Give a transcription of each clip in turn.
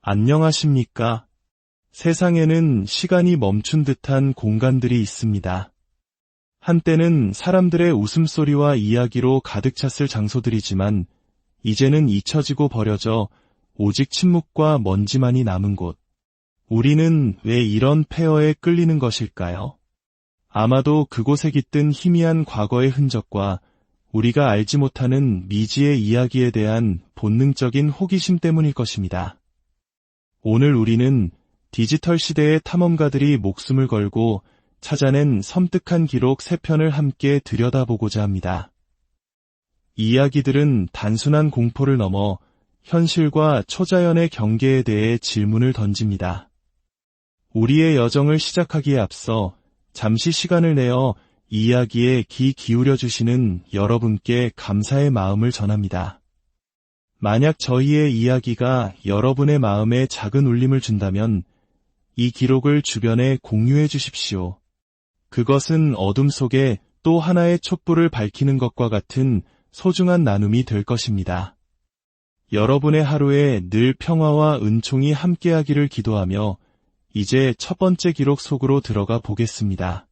안녕하십니까? 세상에는 시간이 멈춘 듯한 공간들이 있습니다. 한때는 사람들의 웃음소리와 이야기로 가득 찼을 장소들이지만 이제는 잊혀지고 버려져 오직 침묵과 먼지만이 남은 곳. 우리는 왜 이런 폐허에 끌리는 것일까요? 아마도 그곳에 깃든 희미한 과거의 흔적과 우리가 알지 못하는 미지의 이야기에 대한 본능적인 호기심 때문일 것입니다. 오늘 우리는 디지털 시대의 탐험가들이 목숨을 걸고 찾아낸 섬뜩한 기록 3편을 함께 들여다보고자 합니다. 이 이야기들은 단순한 공포를 넘어 현실과 초자연의 경계에 대해 질문을 던집니다. 우리의 여정을 시작하기에 앞서 잠시 시간을 내어 이 이야기에 귀 기울여 주시는 여러분께 감사의 마음을 전합니다. 만약 저희의 이야기가 여러분의 마음에 작은 울림을 준다면 이 기록을 주변에 공유해 주십시오. 그것은 어둠 속에 또 하나의 촛불을 밝히는 것과 같은 소중한 나눔이 될 것입니다. 여러분의 하루에 늘 평화와 은총이 함께하기를 기도하며 이제 첫 번째 기록 속으로 들어가 보겠습니다.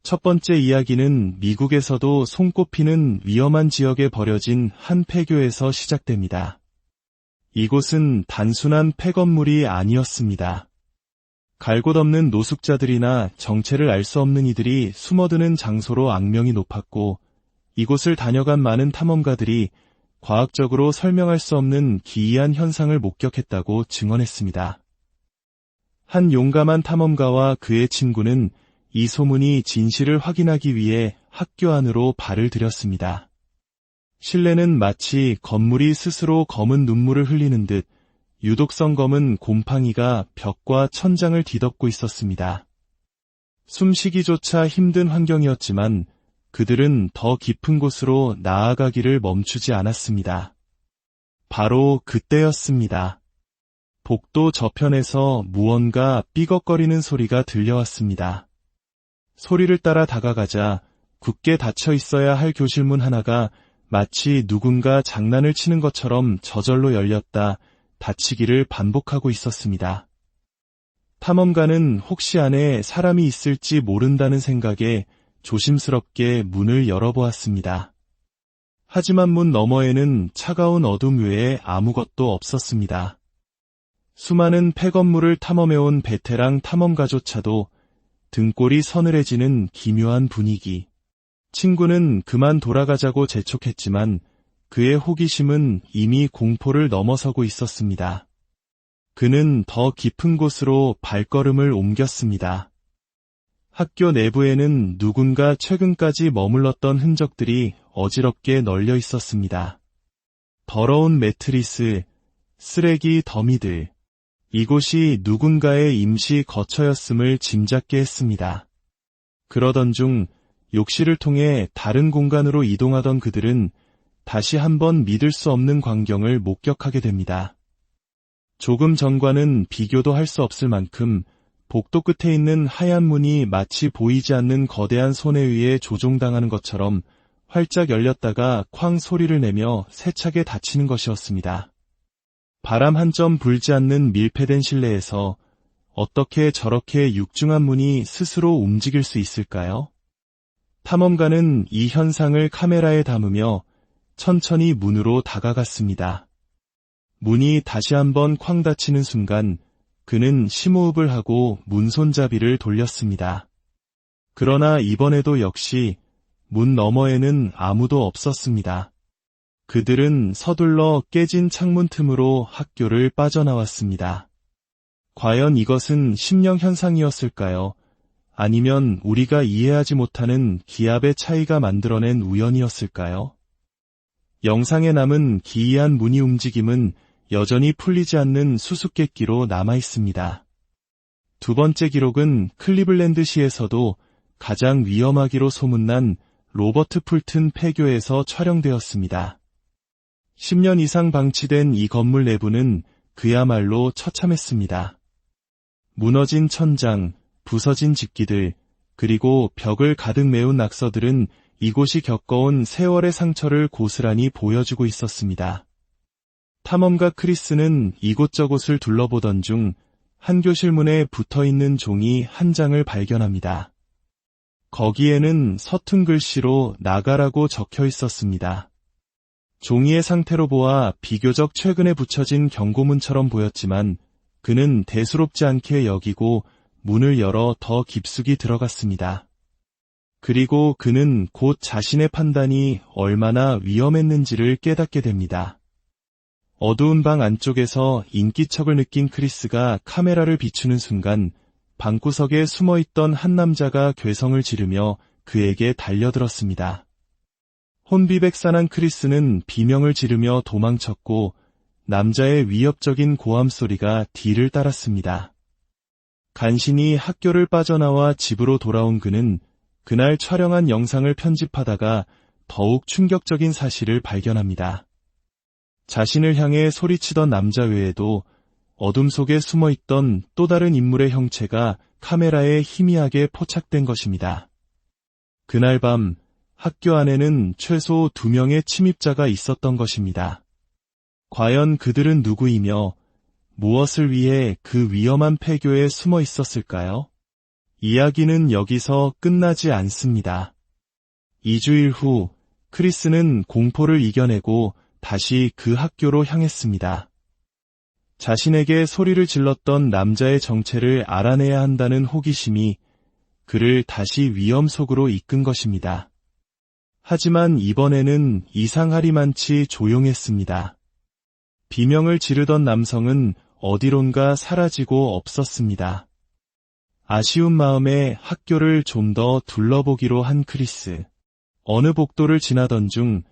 첫 번째 이야기는 미국에서도 손꼽히는 위험한 지역에 버려진 한 폐교에서 시작됩니다. 이곳은 단순한 폐건물이 아니었습니다. 갈 곳 없는 노숙자들이나 정체를 알 수 없는 이들이 숨어드는 장소로 악명이 높았고 이곳을 다녀간 많은 탐험가들이 과학적으로 설명할 수 없는 기이한 현상을 목격했다고 증언했습니다. 한 용감한 탐험가와 그의 친구는 이 소문이 진실을 확인하기 위해 학교 안으로 발을 들였습니다. 실내는 마치 건물이 스스로 검은 눈물을 흘리는 듯 유독성 검은 곰팡이가 벽과 천장을 뒤덮고 있었습니다. 숨쉬기조차 힘든 환경이었지만 그들은 더 깊은 곳으로 나아가기를 멈추지 않았습니다. 바로 그때였습니다. 복도 저편에서 무언가 삐걱거리는 소리가 들려왔습니다. 소리를 따라 다가가자 굳게 닫혀 있어야 할 교실문 하나가 마치 누군가 장난을 치는 것처럼 저절로 열렸다 닫히기를 반복하고 있었습니다. 탐험가는 혹시 안에 사람이 있을지 모른다는 생각에 조심스럽게 문을 열어보았습니다. 하지만 문 너머에는 차가운 어둠 외에 아무것도 없었습니다. 수많은 폐건물을 탐험해온 베테랑 탐험가조차도 등골이 서늘해지는 기묘한 분위기. 친구는 그만 돌아가자고 재촉했지만 그의 호기심은 이미 공포를 넘어서고 있었습니다. 그는 더 깊은 곳으로 발걸음을 옮겼습니다. 학교 내부에는 누군가 최근까지 머물렀던 흔적들이 어지럽게 널려 있었습니다. 더러운 매트리스, 쓰레기 더미들. 이곳이 누군가의 임시 거처였음을 짐작게 했습니다. 그러던 중 욕실을 통해 다른 공간으로 이동하던 그들은 다시 한번 믿을 수 없는 광경을 목격하게 됩니다. 조금 전과는 비교도 할 수 없을 만큼 복도 끝에 있는 하얀 문이 마치 보이지 않는 거대한 손에 의해 조종당하는 것처럼 활짝 열렸다가 쾅 소리를 내며 세차게 닫히는 것이었습니다. 바람 한 점 불지 않는 밀폐된 실내에서 어떻게 저렇게 육중한 문이 스스로 움직일 수 있을까요? 탐험가는 이 현상을 카메라에 담으며 천천히 문으로 다가갔습니다. 문이 다시 한번 쾅 닫히는 순간 그는 심호흡을 하고 문 손잡이를 돌렸습니다. 그러나 이번에도 역시 문 너머에는 아무도 없었습니다. 그들은 서둘러 깨진 창문 틈으로 학교를 빠져나왔습니다. 과연 이것은 심령 현상이었을까요? 아니면 우리가 이해하지 못하는 기압의 차이가 만들어낸 우연이었을까요? 영상에 남은 기이한 무늬 움직임은 여전히 풀리지 않는 수수께끼로 남아있습니다. 두 번째 기록은 클리블랜드시에서도 가장 위험하기로 소문난 로버트 풀튼 폐교에서 촬영되었습니다. 10년 이상 방치된 이 건물 내부는 그야말로 처참했습니다. 무너진 천장, 부서진 집기들, 그리고 벽을 가득 메운 낙서들은 이곳이 겪어온 세월의 상처를 고스란히 보여주고 있었습니다. 탐험가 크리스는 이곳저곳을 둘러보던 중 한 교실 문에 붙어있는 종이 한 장을 발견합니다. 거기에는 서툰 글씨로 나가라고 적혀 있었습니다. 종이의 상태로 보아 비교적 최근에 붙여진 경고문처럼 보였지만 그는 대수롭지 않게 여기고 문을 열어 더 깊숙이 들어갔습니다. 그리고 그는 곧 자신의 판단이 얼마나 위험했는지를 깨닫게 됩니다. 어두운 방 안쪽에서 인기척을 느낀 크리스가 카메라를 비추는 순간 방구석에 숨어있던 한 남자가 괴성을 지르며 그에게 달려들었습니다. 혼비백산한 크리스는 비명을 지르며 도망쳤고 남자의 위협적인 고함 소리가 뒤를 따랐습니다. 간신히 학교를 빠져나와 집으로 돌아온 그는 그날 촬영한 영상을 편집하다가 더욱 충격적인 사실을 발견합니다. 자신을 향해 소리치던 남자 외에도 어둠 속에 숨어있던 또 다른 인물의 형체가 카메라에 희미하게 포착된 것입니다. 그날 밤 학교 안에는 최소 2명의 침입자가 있었던 것입니다. 과연 그들은 누구이며 무엇을 위해 그 위험한 폐교에 숨어 있었을까요? 이야기는 여기서 끝나지 않습니다. 2주일 후 크리스는 공포를 이겨내고 다시 그 학교로 향했습니다. 자신에게 소리를 질렀던 남자의 정체를 알아내야 한다는 호기심이 그를 다시 위험 속으로 이끈 것입니다. 하지만 이번에는 이상하리만치 조용했습니다. 비명을 지르던 남성은 어디론가 사라지고 없었습니다. 아쉬운 마음에 학교를 좀 더 둘러보기로 한 크리스. 어느 복도를 지나던 중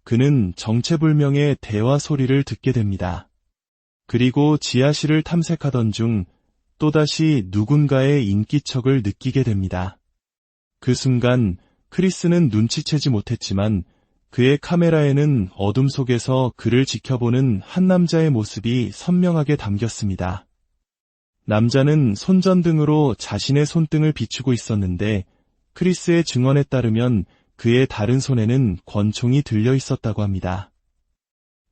그는 정체불명의 대화 소리를 듣게 됩니다. 그리고 지하실을 탐색하던 중 또다시 누군가의 인기척을 느끼게 됩니다. 그 순간 크리스는 눈치채지 못했지만 그의 카메라에는 어둠 속에서 그를 지켜보는 한 남자의 모습이 선명하게 담겼습니다. 남자는 손전등으로 자신의 손등을 비추고 있었는데 크리스의 증언에 따르면 그의 다른 손에는 권총이 들려 있었다고 합니다.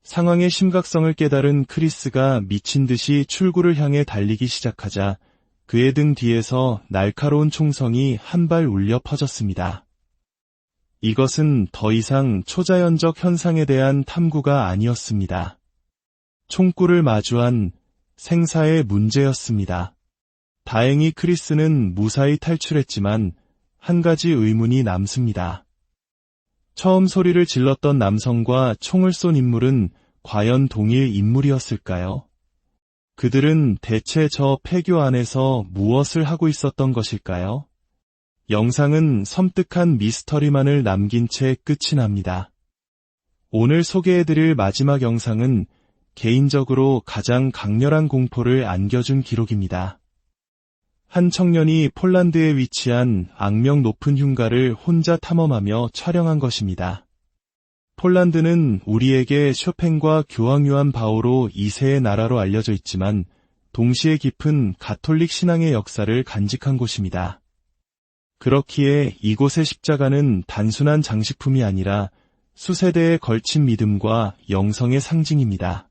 상황의 심각성을 깨달은 크리스가 미친 듯이 출구를 향해 달리기 시작하자 그의 등 뒤에서 날카로운 총성이 한 발 울려 퍼졌습니다. 이것은 더 이상 초자연적 현상에 대한 탐구가 아니었습니다. 총구를 마주한 생사의 문제였습니다. 다행히 크리스는 무사히 탈출했지만 한 가지 의문이 남습니다. 처음 소리를 질렀던 남성과 총을 쏜 인물은 과연 동일 인물이었을까요? 그들은 대체 저 폐교 안에서 무엇을 하고 있었던 것일까요? 영상은 섬뜩한 미스터리만을 남긴 채 끝이 납니다. 오늘 소개해드릴 마지막 영상은 개인적으로 가장 강렬한 공포를 안겨준 기록입니다. 한 청년이 폴란드에 위치한 악명 높은 흉가를 혼자 탐험하며 촬영한 것입니다. 폴란드는 우리에게 쇼팽과 교황 요한 바오로 2세의 나라로 알려져 있지만 동시에 깊은 가톨릭 신앙의 역사를 간직한 곳입니다. 그렇기에 이곳의 십자가는 단순한 장식품이 아니라 수세대에 걸친 믿음과 영성의 상징입니다.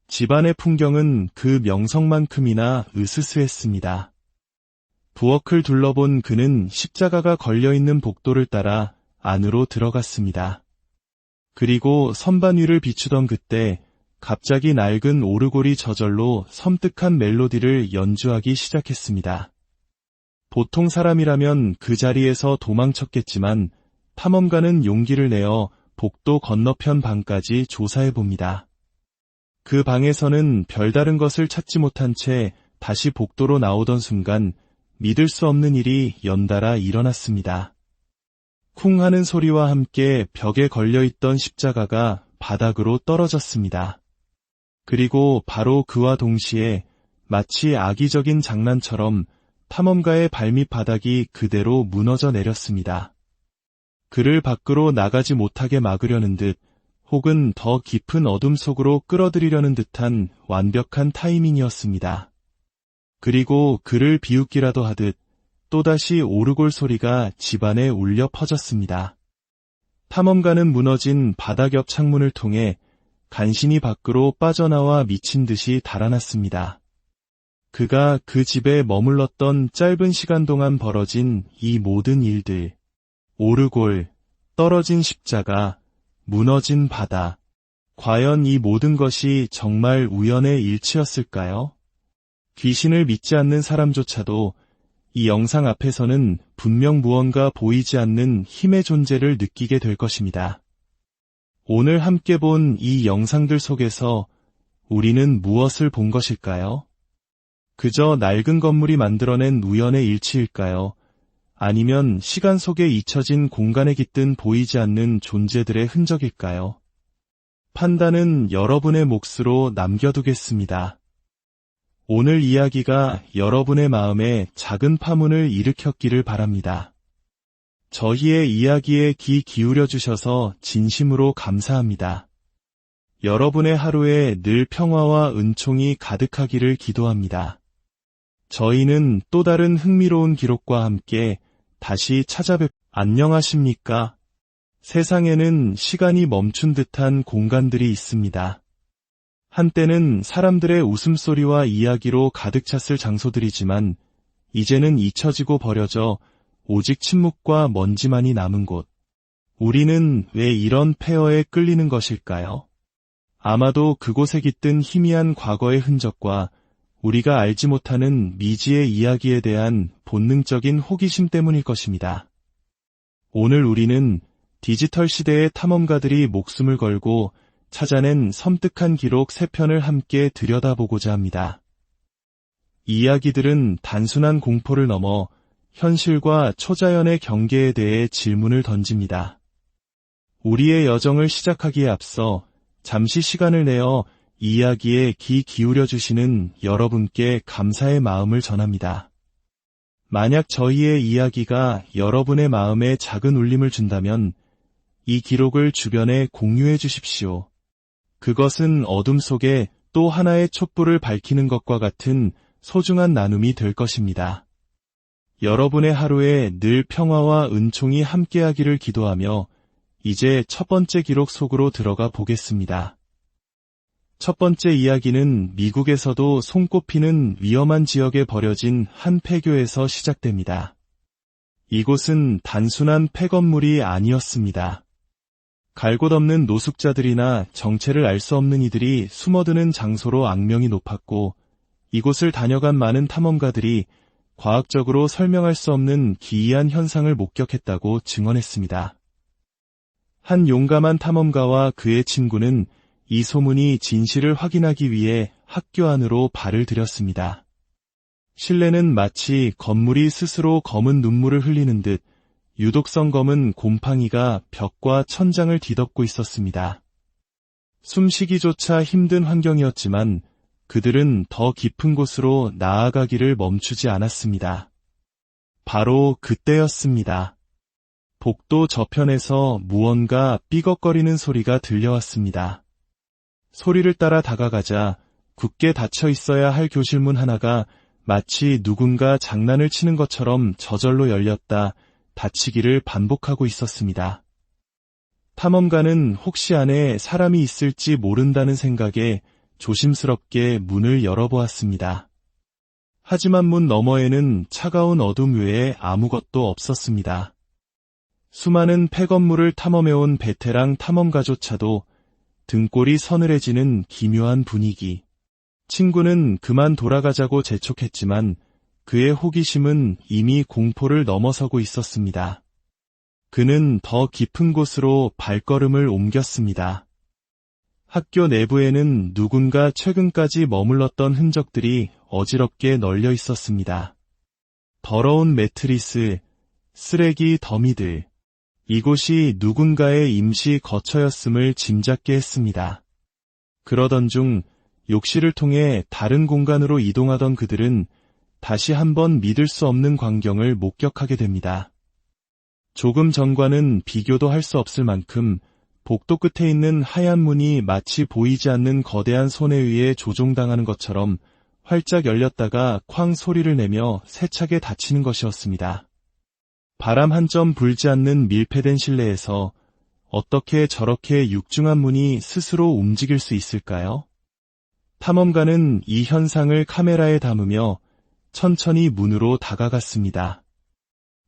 집안의 풍경은 그 명성만큼이나 으스스했습니다. 부엌을 둘러본 그는 십자가가 걸려있는 복도를 따라 안으로 들어갔습니다. 그리고 선반 위를 비추던 그때 갑자기 낡은 오르골이 저절로 섬뜩한 멜로디를 연주하기 시작했습니다. 보통 사람이라면 그 자리에서 도망쳤겠지만 탐험가는 용기를 내어 복도 건너편 방까지 조사해봅니다. 그 방에서는 별다른 것을 찾지 못한 채 다시 복도로 나오던 순간 믿을 수 없는 일이 연달아 일어났습니다. 쿵 하는 소리와 함께 벽에 걸려있던 십자가가 바닥으로 떨어졌습니다. 그리고 바로 그와 동시에 마치 악의적인 장난처럼 탐험가의 발밑 바닥이 그대로 무너져 내렸습니다. 그를 밖으로 나가지 못하게 막으려는 듯 혹은 더 깊은 어둠 속으로 끌어들이려는 듯한 완벽한 타이밍이었습니다. 그리고 그를 비웃기라도 하듯 또다시 오르골 소리가 집안에 울려 퍼졌습니다. 탐험가는 무너진 바닥 옆 창문을 통해 간신히 밖으로 빠져나와 미친 듯이 달아났습니다. 그가 그 집에 머물렀던 짧은 시간 동안 벌어진 이 모든 일들, 오르골, 떨어진 십자가, 무너진 바다, 과연 이 모든 것이 정말 우연의 일치였을까요? 귀신을 믿지 않는 사람조차도 이 영상 앞에서는 분명 무언가 보이지 않는 힘의 존재를 느끼게 될 것입니다. 오늘 함께 본 이 영상들 속에서 우리는 무엇을 본 것일까요? 그저 낡은 건물이 만들어낸 우연의 일치일까요? 아니면 시간 속에 잊혀진 공간에 깃든 보이지 않는 존재들의 흔적일까요? 판단은 여러분의 몫으로 남겨두겠습니다. 오늘 이야기가 여러분의 마음에 작은 파문을 일으켰기를 바랍니다. 저희의 이야기에 귀 기울여 주셔서 진심으로 감사합니다. 여러분의 하루에 늘 평화와 은총이 가득하기를 기도합니다. 저희는 또 다른 흥미로운 기록과 함께 다시 안녕하십니까? 세상에는 시간이 멈춘 듯한 공간들이 있습니다. 한때는 사람들의 웃음소리와 이야기로 가득 찼을 장소들이지만 이제는 잊혀지고 버려져 오직 침묵과 먼지만이 남은 곳. 우리는 왜 이런 폐허에 끌리는 것일까요? 아마도 그곳에 깃든 희미한 과거의 흔적과 우리가 알지 못하는 미지의 이야기에 대한 본능적인 호기심 때문일 것입니다. 오늘 우리는 디지털 시대의 탐험가들이 목숨을 걸고 찾아낸 섬뜩한 기록 3편을 함께 들여다보고자 합니다. 이야기들은 단순한 공포를 넘어 현실과 초자연의 경계에 대해 질문을 던집니다. 우리의 여정을 시작하기에 앞서 잠시 시간을 내어 이야기에 귀 기울여 주시는 여러분께 감사의 마음을 전합니다. 만약 저희의 이야기가 여러분의 마음에 작은 울림을 준다면 이 기록을 주변에 공유해 주십시오. 그것은 어둠 속에 또 하나의 촛불을 밝히는 것과 같은 소중한 나눔이 될 것입니다. 여러분의 하루에 늘 평화와 은총이 함께하기를 기도하며 이제 첫 번째 기록 속으로 들어가 보겠습니다. 첫 번째 이야기는 미국에서도 손꼽히는 위험한 지역에 버려진 한 폐교에서 시작됩니다. 이곳은 단순한 폐건물이 아니었습니다. 갈 곳 없는 노숙자들이나 정체를 알 수 없는 이들이 숨어드는 장소로 악명이 높았고 이곳을 다녀간 많은 탐험가들이 과학적으로 설명할 수 없는 기이한 현상을 목격했다고 증언했습니다. 한 용감한 탐험가와 그의 친구는 이 소문이 진실을 확인하기 위해 학교 안으로 발을 들였습니다. 실내는 마치 건물이 스스로 검은 눈물을 흘리는 듯 유독성 검은 곰팡이가 벽과 천장을 뒤덮고 있었습니다. 숨쉬기조차 힘든 환경이었지만 그들은 더 깊은 곳으로 나아가기를 멈추지 않았습니다. 바로 그때였습니다. 복도 저편에서 무언가 삐걱거리는 소리가 들려왔습니다. 소리를 따라 다가가자 굳게 닫혀 있어야 할 교실문 하나가 마치 누군가 장난을 치는 것처럼 저절로 열렸다 닫히기를 반복하고 있었습니다. 탐험가는 혹시 안에 사람이 있을지 모른다는 생각에 조심스럽게 문을 열어보았습니다. 하지만 문 너머에는 차가운 어둠 외에 아무것도 없었습니다. 수많은 폐건물을 탐험해온 베테랑 탐험가조차도 등골이 서늘해지는 기묘한 분위기. 친구는 그만 돌아가자고 재촉했지만 그의 호기심은 이미 공포를 넘어서고 있었습니다. 그는 더 깊은 곳으로 발걸음을 옮겼습니다. 학교 내부에는 누군가 최근까지 머물렀던 흔적들이 어지럽게 널려 있었습니다. 더러운 매트리스, 쓰레기 더미들. 이곳이 누군가의 임시 거처였음을 짐작게 했습니다. 그러던 중 욕실을 통해 다른 공간으로 이동하던 그들은 다시 한번 믿을 수 없는 광경을 목격하게 됩니다. 조금 전과는 비교도 할 수 없을 만큼 복도 끝에 있는 하얀 문이 마치 보이지 않는 거대한 손에 의해 조종당하는 것처럼 활짝 열렸다가 쾅 소리를 내며 세차게 닫히는 것이었습니다. 바람 한 점 불지 않는 밀폐된 실내에서 어떻게 저렇게 육중한 문이 스스로 움직일 수 있을까요? 탐험가는 이 현상을 카메라에 담으며 천천히 문으로 다가갔습니다.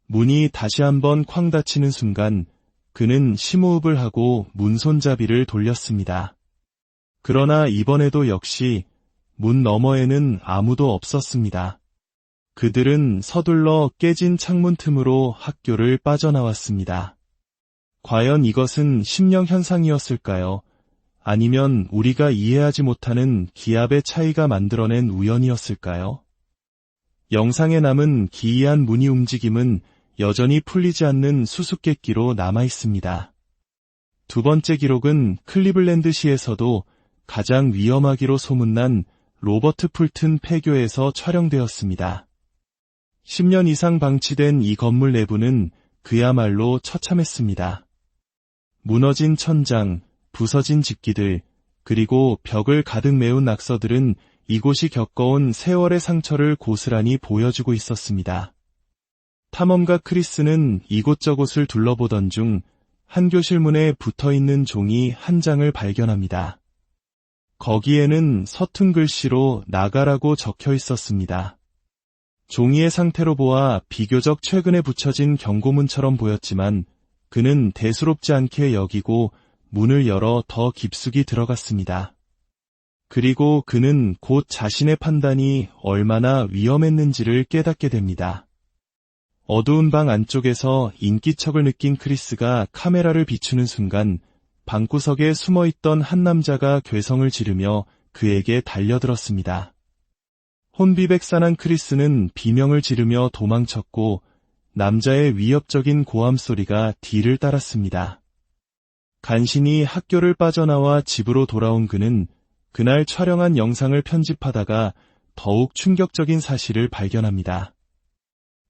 문이 다시 한번 쾅 닫히는 순간 그는 심호흡을 하고 문 손잡이를 돌렸습니다. 그러나 이번에도 역시 문 너머에는 아무도 없었습니다. 그들은 서둘러 깨진 창문 틈으로 학교를 빠져나왔습니다. 과연 이것은 심령 현상이었을까요? 아니면 우리가 이해하지 못하는 기압의 차이가 만들어낸 우연이었을까요? 영상에 남은 기이한 문의 움직임은 여전히 풀리지 않는 수수께끼로 남아있습니다. 두 번째 기록은 클리블랜드시에서도 가장 위험하기로 소문난 로버트 풀튼 폐교에서 촬영되었습니다. 10년 이상 방치된 이 건물 내부는 그야말로 처참했습니다. 무너진 천장, 부서진 집기들, 그리고 벽을 가득 메운 낙서들은 이곳이 겪어온 세월의 상처를 고스란히 보여주고 있었습니다. 탐험가 크리스는 이곳저곳을 둘러보던 중 한 교실 문에 붙어있는 종이 한 장을 발견합니다. 거기에는 서툰 글씨로 나가라고 적혀 있었습니다. 종이의 상태로 보아 비교적 최근에 붙여진 경고문처럼 보였지만 그는 대수롭지 않게 여기고 문을 열어 더 깊숙이 들어갔습니다. 그리고 그는 곧 자신의 판단이 얼마나 위험했는지를 깨닫게 됩니다. 어두운 방 안쪽에서 인기척을 느낀 크리스가 카메라를 비추는 순간 방구석에 숨어있던 한 남자가 괴성을 지르며 그에게 달려들었습니다. 혼비백산한 크리스는 비명을 지르며 도망쳤고 남자의 위협적인 고함 소리가 뒤를 따랐습니다. 간신히 학교를 빠져나와 집으로 돌아온 그는 그날 촬영한 영상을 편집하다가 더욱 충격적인 사실을 발견합니다.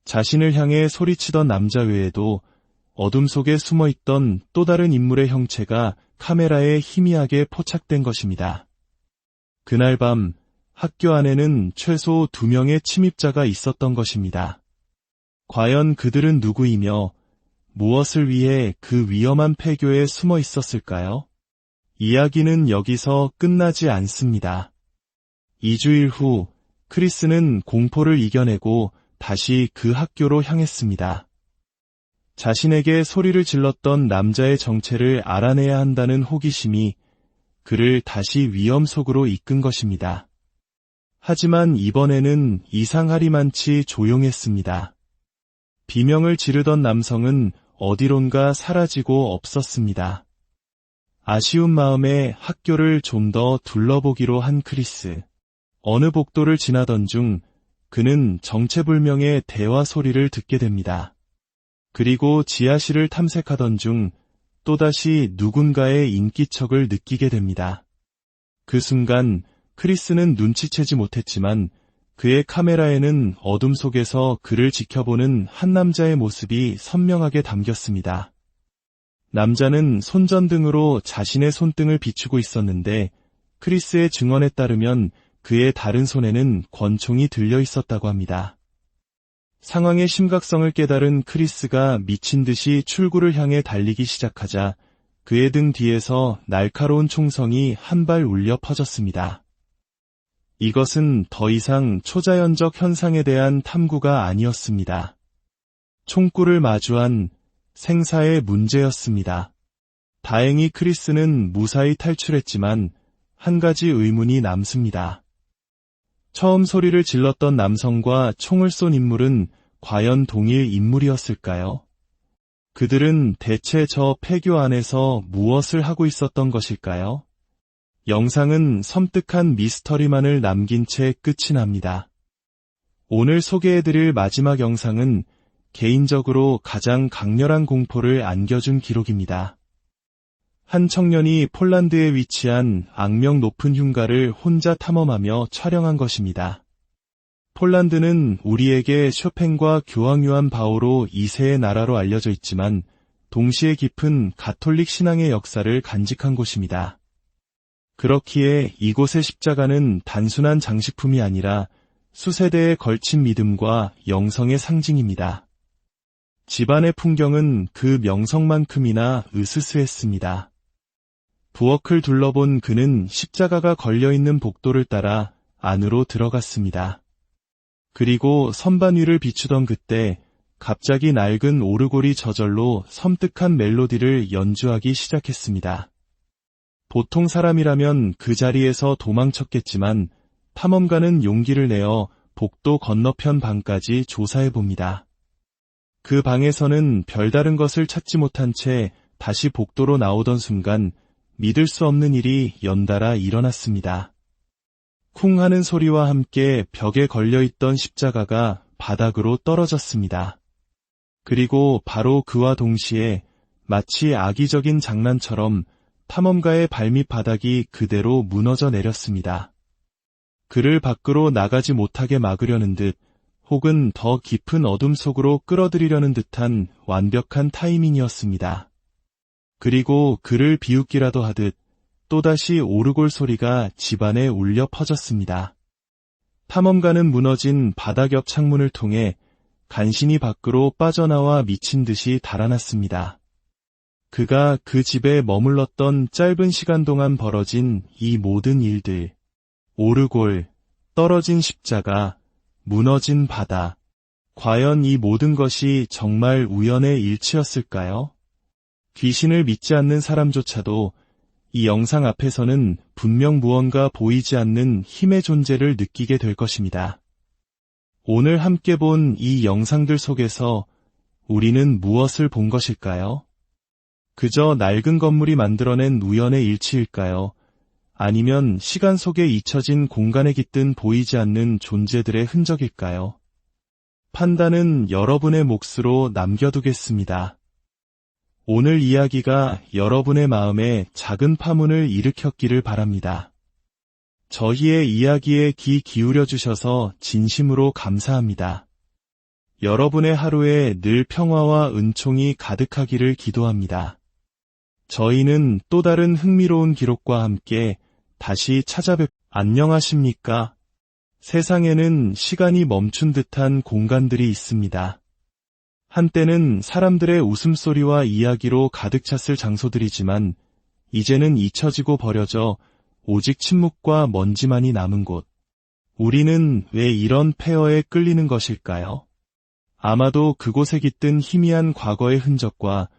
자신을 향해 소리치던 남자 외에도 어둠 속에 숨어있던 또 다른 인물의 형체가 카메라에 희미하게 포착된 것입니다. 그날 밤 학교 안에는 최소 2명의 침입자가 있었던 것입니다. 과연 그들은 누구이며 무엇을 위해 그 위험한 폐교에 숨어 있었을까요? 이야기는 여기서 끝나지 않습니다. 2주일 후 크리스는 공포를 이겨내고 다시 그 학교로 향했습니다. 자신에게 소리를 질렀던 남자의 정체를 알아내야 한다는 호기심이 그를 다시 위험 속으로 이끈 것입니다. 하지만 이번에는 이상하리만치 조용했습니다. 비명을 지르던 남성은 어디론가 사라지고 없었습니다. 아쉬운 마음에 학교를 좀 더 둘러보기로 한 크리스. 어느 복도를 지나던 중 그는 정체불명의 대화 소리를 듣게 됩니다. 그리고 지하실을 탐색하던 중 또다시 누군가의 인기척을 느끼게 됩니다. 그 순간 크리스는 눈치채지 못했지만 그의 카메라에는 어둠 속에서 그를 지켜보는 한 남자의 모습이 선명하게 담겼습니다. 남자는 손전등으로 자신의 손등을 비추고 있었는데 크리스의 증언에 따르면 그의 다른 손에는 권총이 들려 있었다고 합니다. 상황의 심각성을 깨달은 크리스가 미친 듯이 출구를 향해 달리기 시작하자 그의 등 뒤에서 날카로운 총성이 한 발 울려 퍼졌습니다. 이것은 더 이상 초자연적 현상에 대한 탐구가 아니었습니다. 총구를 마주한 생사의 문제였습니다. 다행히 크리스는 무사히 탈출했지만 한 가지 의문이 남습니다. 처음 소리를 질렀던 남성과 총을 쏜 인물은 과연 동일 인물이었을까요? 그들은 대체 저 폐교 안에서 무엇을 하고 있었던 것일까요? 영상은 섬뜩한 미스터리만을 남긴 채 끝이 납니다. 오늘 소개해드릴 마지막 영상은 개인적으로 가장 강렬한 공포를 안겨준 기록입니다. 한 청년이 폴란드에 위치한 악명 높은 흉가를 혼자 탐험하며 촬영한 것입니다. 폴란드는 우리에게 쇼팽과 교황 요한 바오로 2세의 나라로 알려져 있지만 동시에 깊은 가톨릭 신앙의 역사를 간직한 곳입니다. 그렇기에 이곳의 십자가는 단순한 장식품이 아니라 수세대에 걸친 믿음과 영성의 상징입니다. 집안의 풍경은 그 명성만큼이나 으스스했습니다. 부엌을 둘러본 그는 십자가가 걸려있는 복도를 따라 안으로 들어갔습니다. 그리고 선반 위를 비추던 그때 갑자기 낡은 오르골이 저절로 섬뜩한 멜로디를 연주하기 시작했습니다. 보통 사람이라면 그 자리에서 도망쳤겠지만 탐험가는 용기를 내어 복도 건너편 방까지 조사해봅니다. 그 방에서는 별다른 것을 찾지 못한 채 다시 복도로 나오던 순간 믿을 수 없는 일이 연달아 일어났습니다. 쿵 하는 소리와 함께 벽에 걸려있던 십자가가 바닥으로 떨어졌습니다. 그리고 바로 그와 동시에 마치 악의적인 장난처럼 탐험가의 발밑 바닥이 그대로 무너져 내렸습니다. 그를 밖으로 나가지 못하게 막으려는 듯 혹은 더 깊은 어둠 속으로 끌어들이려는 듯한 완벽한 타이밍이었습니다. 그리고 그를 비웃기라도 하듯 또다시 오르골 소리가 집안에 울려 퍼졌습니다. 탐험가는 무너진 바닥 옆 창문을 통해 간신히 밖으로 빠져나와 미친 듯이 달아났습니다. 그가 그 집에 머물렀던 짧은 시간 동안 벌어진 이 모든 일들, 오르골, 떨어진 십자가, 무너진 바다, 과연 이 모든 것이 정말 우연의 일치였을까요? 귀신을 믿지 않는 사람조차도 이 영상 앞에서는 분명 무언가 보이지 않는 힘의 존재를 느끼게 될 것입니다. 오늘 함께 본 이 영상들 속에서 우리는 무엇을 본 것일까요? 그저 낡은 건물이 만들어낸 우연의 일치일까요? 아니면 시간 속에 잊혀진 공간에 깃든 보이지 않는 존재들의 흔적일까요? 판단은 여러분의 몫으로 남겨두겠습니다. 오늘 이야기가 여러분의 마음에 작은 파문을 일으켰기를 바랍니다. 저희의 이야기에 귀 기울여 주셔서 진심으로 감사합니다. 여러분의 하루에 늘 평화와 은총이 가득하기를 기도합니다. 저희는 또 다른 흥미로운 기록과 함께 다시 안녕하십니까? 세상에는 시간이 멈춘 듯한 공간들이 있습니다. 한때는 사람들의 웃음소리와 이야기로 가득 찼을 장소들이지만 이제는 잊혀지고 버려져 오직 침묵과 먼지만이 남은 곳. 우리는 왜 이런 폐허에 끌리는 것일까요? 아마도 그곳에 깃든 희미한 과거의 흔적과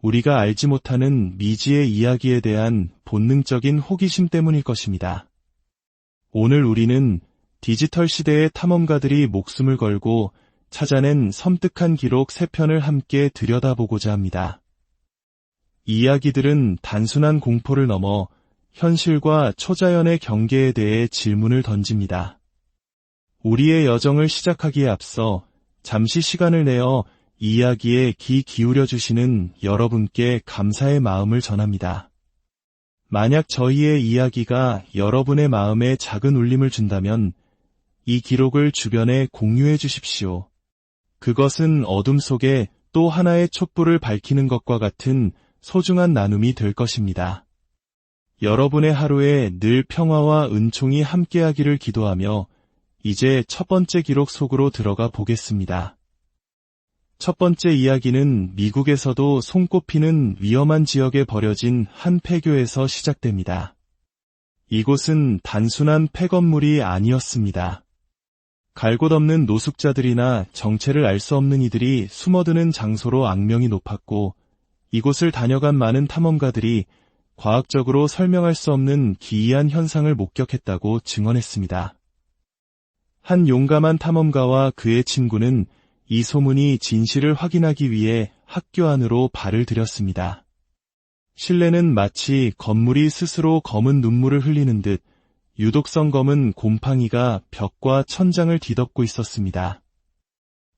우리가 알지 못하는 미지의 이야기에 대한 본능적인 호기심 때문일 것입니다. 오늘 우리는 디지털 시대의 탐험가들이 목숨을 걸고 찾아낸 섬뜩한 기록 3편을 함께 들여다보고자 합니다. 이야기들은 단순한 공포를 넘어 현실과 초자연의 경계에 대해 질문을 던집니다. 우리의 여정을 시작하기에 앞서 잠시 시간을 내어 이야기에 귀 기울여 주시는 여러분께 감사의 마음을 전합니다. 만약 저희의 이야기가 여러분의 마음에 작은 울림을 준다면 이 기록을 주변에 공유해 주십시오. 그것은 어둠 속에 또 하나의 촛불을 밝히는 것과 같은 소중한 나눔이 될 것입니다. 여러분의 하루에 늘 평화와 은총이 함께하기를 기도하며 이제 첫 번째 기록 속으로 들어가 보겠습니다. 첫 번째 이야기는 미국에서도 손꼽히는 위험한 지역에 버려진 한 폐교에서 시작됩니다. 이곳은 단순한 폐건물이 아니었습니다. 갈 곳 없는 노숙자들이나 정체를 알 수 없는 이들이 숨어드는 장소로 악명이 높았고 이곳을 다녀간 많은 탐험가들이 과학적으로 설명할 수 없는 기이한 현상을 목격했다고 증언했습니다. 한 용감한 탐험가와 그의 친구는 이 소문이 진실을 확인하기 위해 학교 안으로 발을 들였습니다. 실내는 마치 건물이 스스로 검은 눈물을 흘리는 듯 유독성 검은 곰팡이가 벽과 천장을 뒤덮고 있었습니다.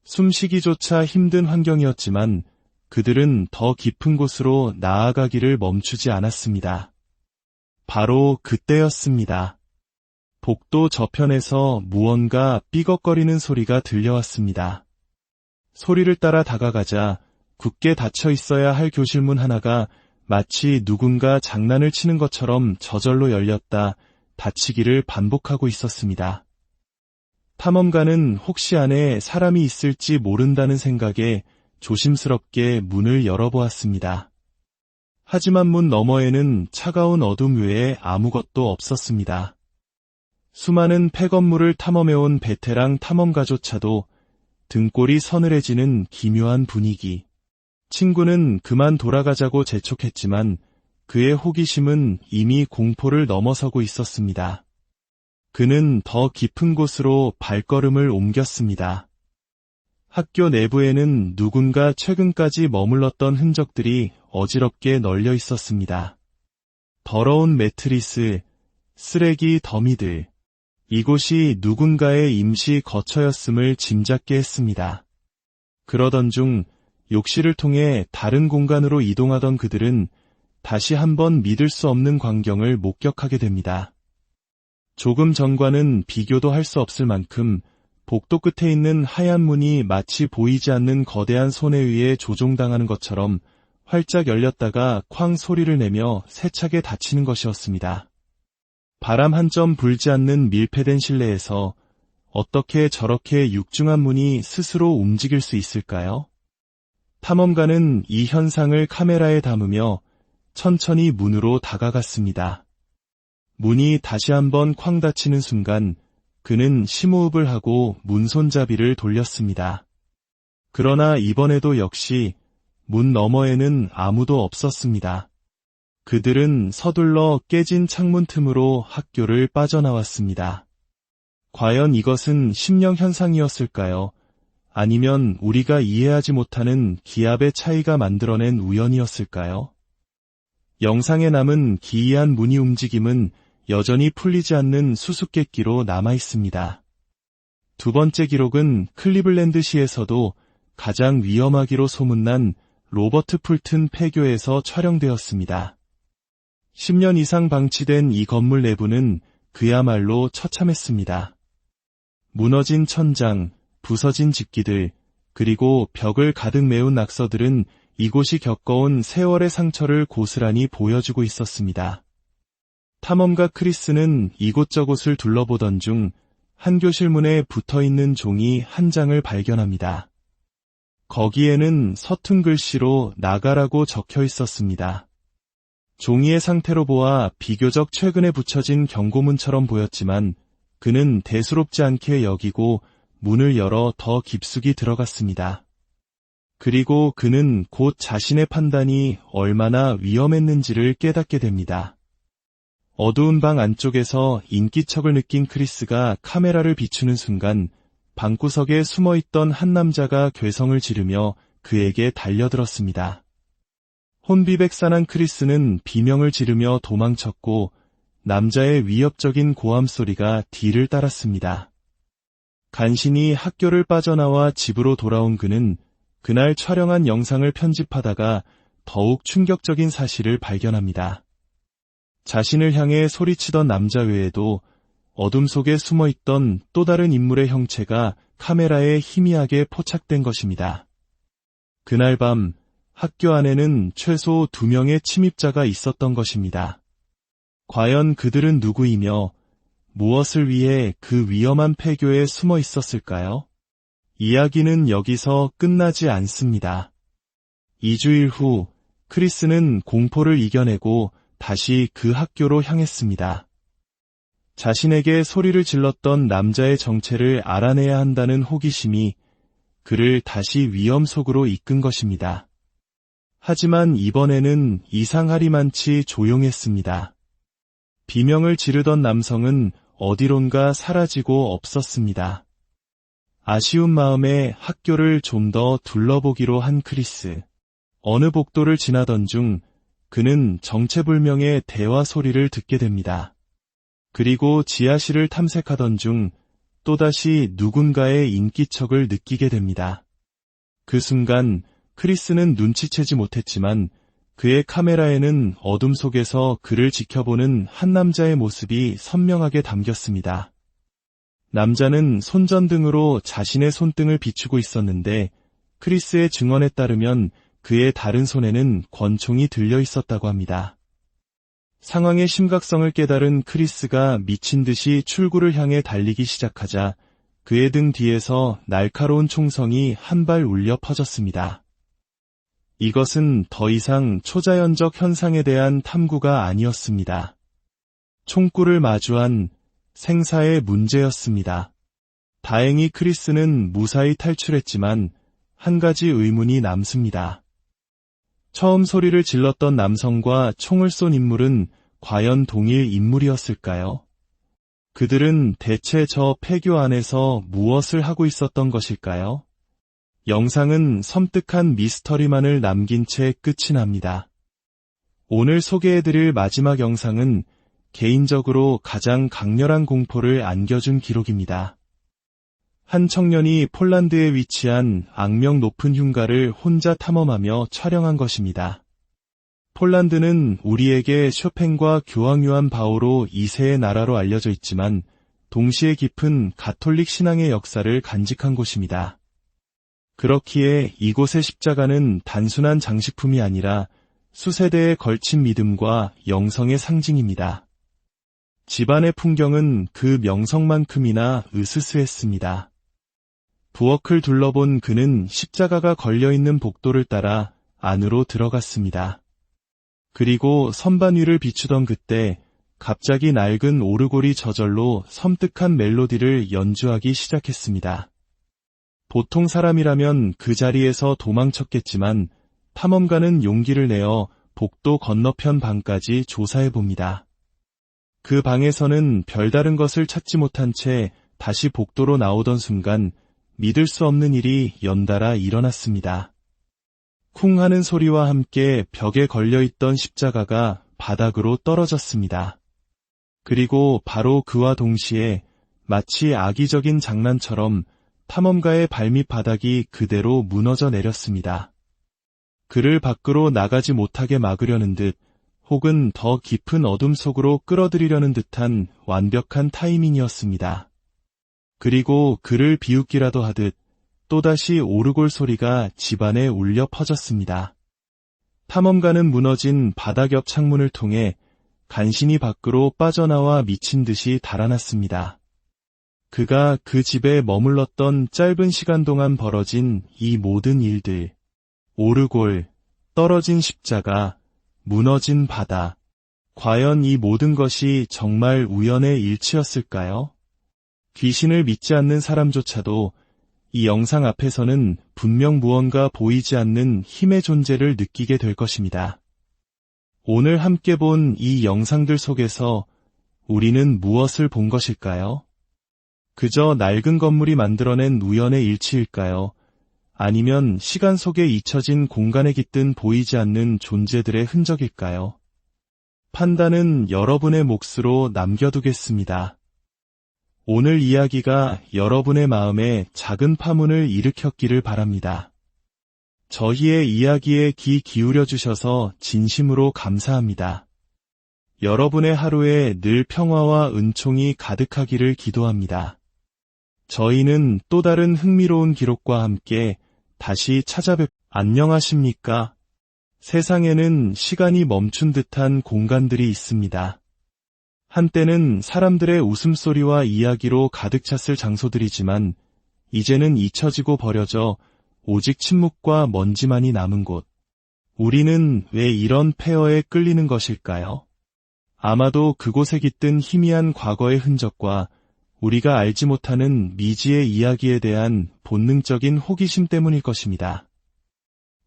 숨쉬기조차 힘든 환경이었지만 그들은 더 깊은 곳으로 나아가기를 멈추지 않았습니다. 바로 그때였습니다. 복도 저편에서 무언가 삐걱거리는 소리가 들려왔습니다. 소리를 따라 다가가자 굳게 닫혀 있어야 할 교실문 하나가 마치 누군가 장난을 치는 것처럼 저절로 열렸다 닫히기를 반복하고 있었습니다. 탐험가는 혹시 안에 사람이 있을지 모른다는 생각에 조심스럽게 문을 열어보았습니다. 하지만 문 너머에는 차가운 어둠 외에 아무것도 없었습니다. 수많은 폐건물을 탐험해온 베테랑 탐험가조차도 등골이 서늘해지는 기묘한 분위기. 친구는 그만 돌아가자고 재촉했지만 그의 호기심은 이미 공포를 넘어서고 있었습니다. 그는 더 깊은 곳으로 발걸음을 옮겼습니다. 학교 내부에는 누군가 최근까지 머물렀던 흔적들이 어지럽게 널려 있었습니다. 더러운 매트리스, 쓰레기 더미들. 이곳이 누군가의 임시 거처였음을 짐작게 했습니다. 그러던 중 욕실을 통해 다른 공간으로 이동하던 그들은 다시 한번 믿을 수 없는 광경을 목격하게 됩니다. 조금 전과는 비교도 할 수 없을 만큼 복도 끝에 있는 하얀 문이 마치 보이지 않는 거대한 손에 의해 조종당하는 것처럼 활짝 열렸다가 쾅 소리를 내며 세차게 닫히는 것이었습니다. 바람 한 점 불지 않는 밀폐된 실내에서 어떻게 저렇게 육중한 문이 스스로 움직일 수 있을까요? 탐험가는 이 현상을 카메라에 담으며 천천히 문으로 다가갔습니다. 문이 다시 한번 쾅 닫히는 순간 그는 심호흡을 하고 문 손잡이를 돌렸습니다. 그러나 이번에도 역시 문 너머에는 아무도 없었습니다. 그들은 서둘러 깨진 창문 틈으로 학교를 빠져나왔습니다. 과연 이것은 심령 현상이었을까요? 아니면 우리가 이해하지 못하는 기압의 차이가 만들어낸 우연이었을까요? 영상에 남은 기이한 무늬 움직임은 여전히 풀리지 않는 수수께끼로 남아있습니다. 두 번째 기록은 클리블랜드시에서도 가장 위험하기로 소문난 로버트 풀튼 폐교에서 촬영되었습니다. 10년 이상 방치된 이 건물 내부는 그야말로 처참했습니다. 무너진 천장, 부서진 집기들, 그리고 벽을 가득 메운 낙서들은 이곳이 겪어온 세월의 상처를 고스란히 보여주고 있었습니다. 탐험가 크리스는 이곳저곳을 둘러보던 중 한 교실 문에 붙어있는 종이 한 장을 발견합니다. 거기에는 서툰 글씨로 나가라고 적혀 있었습니다. 종이의 상태로 보아 비교적 최근에 붙여진 경고문처럼 보였지만 그는 대수롭지 않게 여기고 문을 열어 더 깊숙이 들어갔습니다. 그리고 그는 곧 자신의 판단이 얼마나 위험했는지를 깨닫게 됩니다. 어두운 방 안쪽에서 인기척을 느낀 크리스가 카메라를 비추는 순간 방구석에 숨어있던 한 남자가 괴성을 지르며 그에게 달려들었습니다. 혼비백산한 크리스는 비명을 지르며 도망쳤고 남자의 위협적인 고함 소리가 뒤를 따랐습니다. 간신히 학교를 빠져나와 집으로 돌아온 그는 그날 촬영한 영상을 편집하다가 더욱 충격적인 사실을 발견합니다. 자신을 향해 소리치던 남자 외에도 어둠 속에 숨어있던 또 다른 인물의 형체가 카메라에 희미하게 포착된 것입니다. 그날 밤 학교 안에는 최소 2명의 침입자가 있었던 것입니다. 과연 그들은 누구이며 무엇을 위해 그 위험한 폐교에 숨어 있었을까요? 이야기는 여기서 끝나지 않습니다. 2주일 후 크리스는 공포를 이겨내고 다시 그 학교로 향했습니다. 자신에게 소리를 질렀던 남자의 정체를 알아내야 한다는 호기심이 그를 다시 위험 속으로 이끈 것입니다. 하지만 이번에는 이상하리만치 조용했습니다. 비명을 지르던 남성은 어디론가 사라지고 없었습니다. 아쉬운 마음에 학교를 좀 더 둘러보기로 한 크리스. 어느 복도를 지나던 중 그는 정체불명의 대화 소리를 듣게 됩니다. 그리고 지하실을 탐색하던 중 또다시 누군가의 인기척을 느끼게 됩니다. 그 순간 크리스는 눈치채지 못했지만 그의 카메라에는 어둠 속에서 그를 지켜보는 한 남자의 모습이 선명하게 담겼습니다. 남자는 손전등으로 자신의 손등을 비추고 있었는데 크리스의 증언에 따르면 그의 다른 손에는 권총이 들려 있었다고 합니다. 상황의 심각성을 깨달은 크리스가 미친 듯이 출구를 향해 달리기 시작하자 그의 등 뒤에서 날카로운 총성이 한 발 울려 퍼졌습니다. 이것은 더 이상 초자연적 현상에 대한 탐구가 아니었습니다. 총구를 마주한 생사의 문제였습니다. 다행히 크리스는 무사히 탈출했지만 한 가지 의문이 남습니다. 처음 소리를 질렀던 남성과 총을 쏜 인물은 과연 동일 인물이었을까요? 그들은 대체 저 폐교 안에서 무엇을 하고 있었던 것일까요? 영상은 섬뜩한 미스터리만을 남긴 채 끝이 납니다. 오늘 소개해드릴 마지막 영상은 개인적으로 가장 강렬한 공포를 안겨준 기록입니다. 한 청년이 폴란드에 위치한 악명 높은 흉가를 혼자 탐험하며 촬영한 것입니다. 폴란드는 우리에게 쇼팽과 교황 요한 바오로 2세의 나라로 알려져 있지만 동시에 깊은 가톨릭 신앙의 역사를 간직한 곳입니다. 그렇기에 이곳의 십자가는 단순한 장식품이 아니라 수세대에 걸친 믿음과 영성의 상징입니다. 집안의 풍경은 그 명성만큼이나 으스스했습니다. 부엌을 둘러본 그는 십자가가 걸려있는 복도를 따라 안으로 들어갔습니다. 그리고 선반 위를 비추던 그때 갑자기 낡은 오르골이 저절로 섬뜩한 멜로디를 연주하기 시작했습니다. 보통 사람이라면 그 자리에서 도망쳤겠지만 탐험가는 용기를 내어 복도 건너편 방까지 조사해봅니다. 그 방에서는 별다른 것을 찾지 못한 채 다시 복도로 나오던 순간 믿을 수 없는 일이 연달아 일어났습니다. 쿵 하는 소리와 함께 벽에 걸려있던 십자가가 바닥으로 떨어졌습니다. 그리고 바로 그와 동시에 마치 악의적인 장난처럼 탐험가의 발밑 바닥이 그대로 무너져 내렸습니다. 그를 밖으로 나가지 못하게 막으려는 듯 혹은 더 깊은 어둠 속으로 끌어들이려는 듯한 완벽한 타이밍이었습니다. 그리고 그를 비웃기라도 하듯 또다시 오르골 소리가 집안에 울려 퍼졌습니다. 탐험가는 무너진 바닥 옆 창문을 통해 간신히 밖으로 빠져나와 미친 듯이 달아났습니다. 그가 그 집에 머물렀던 짧은 시간 동안 벌어진 이 모든 일들, 오르골, 떨어진 십자가, 무너진 바다, 과연 이 모든 것이 정말 우연의 일치였을까요? 귀신을 믿지 않는 사람조차도 이 영상 앞에서는 분명 무언가 보이지 않는 힘의 존재를 느끼게 될 것입니다. 오늘 함께 본 이 영상들 속에서 우리는 무엇을 본 것일까요? 그저 낡은 건물이 만들어낸 우연의 일치일까요? 아니면 시간 속에 잊혀진 공간에 깃든 보이지 않는 존재들의 흔적일까요? 판단은 여러분의 몫으로 남겨두겠습니다. 오늘 이야기가 여러분의 마음에 작은 파문을 일으켰기를 바랍니다. 저희의 이야기에 귀 기울여 주셔서 진심으로 감사합니다. 여러분의 하루에 늘 평화와 은총이 가득하기를 기도합니다. 저희는 또 다른 흥미로운 기록과 함께 다시 안녕하십니까? 세상에는 시간이 멈춘 듯한 공간들이 있습니다. 한때는 사람들의 웃음소리와 이야기로 가득 찼을 장소들이지만 이제는 잊혀지고 버려져 오직 침묵과 먼지만이 남은 곳. 우리는 왜 이런 폐허에 끌리는 것일까요? 아마도 그곳에 깃든 희미한 과거의 흔적과 우리가 알지 못하는 미지의 이야기에 대한 본능적인 호기심 때문일 것입니다.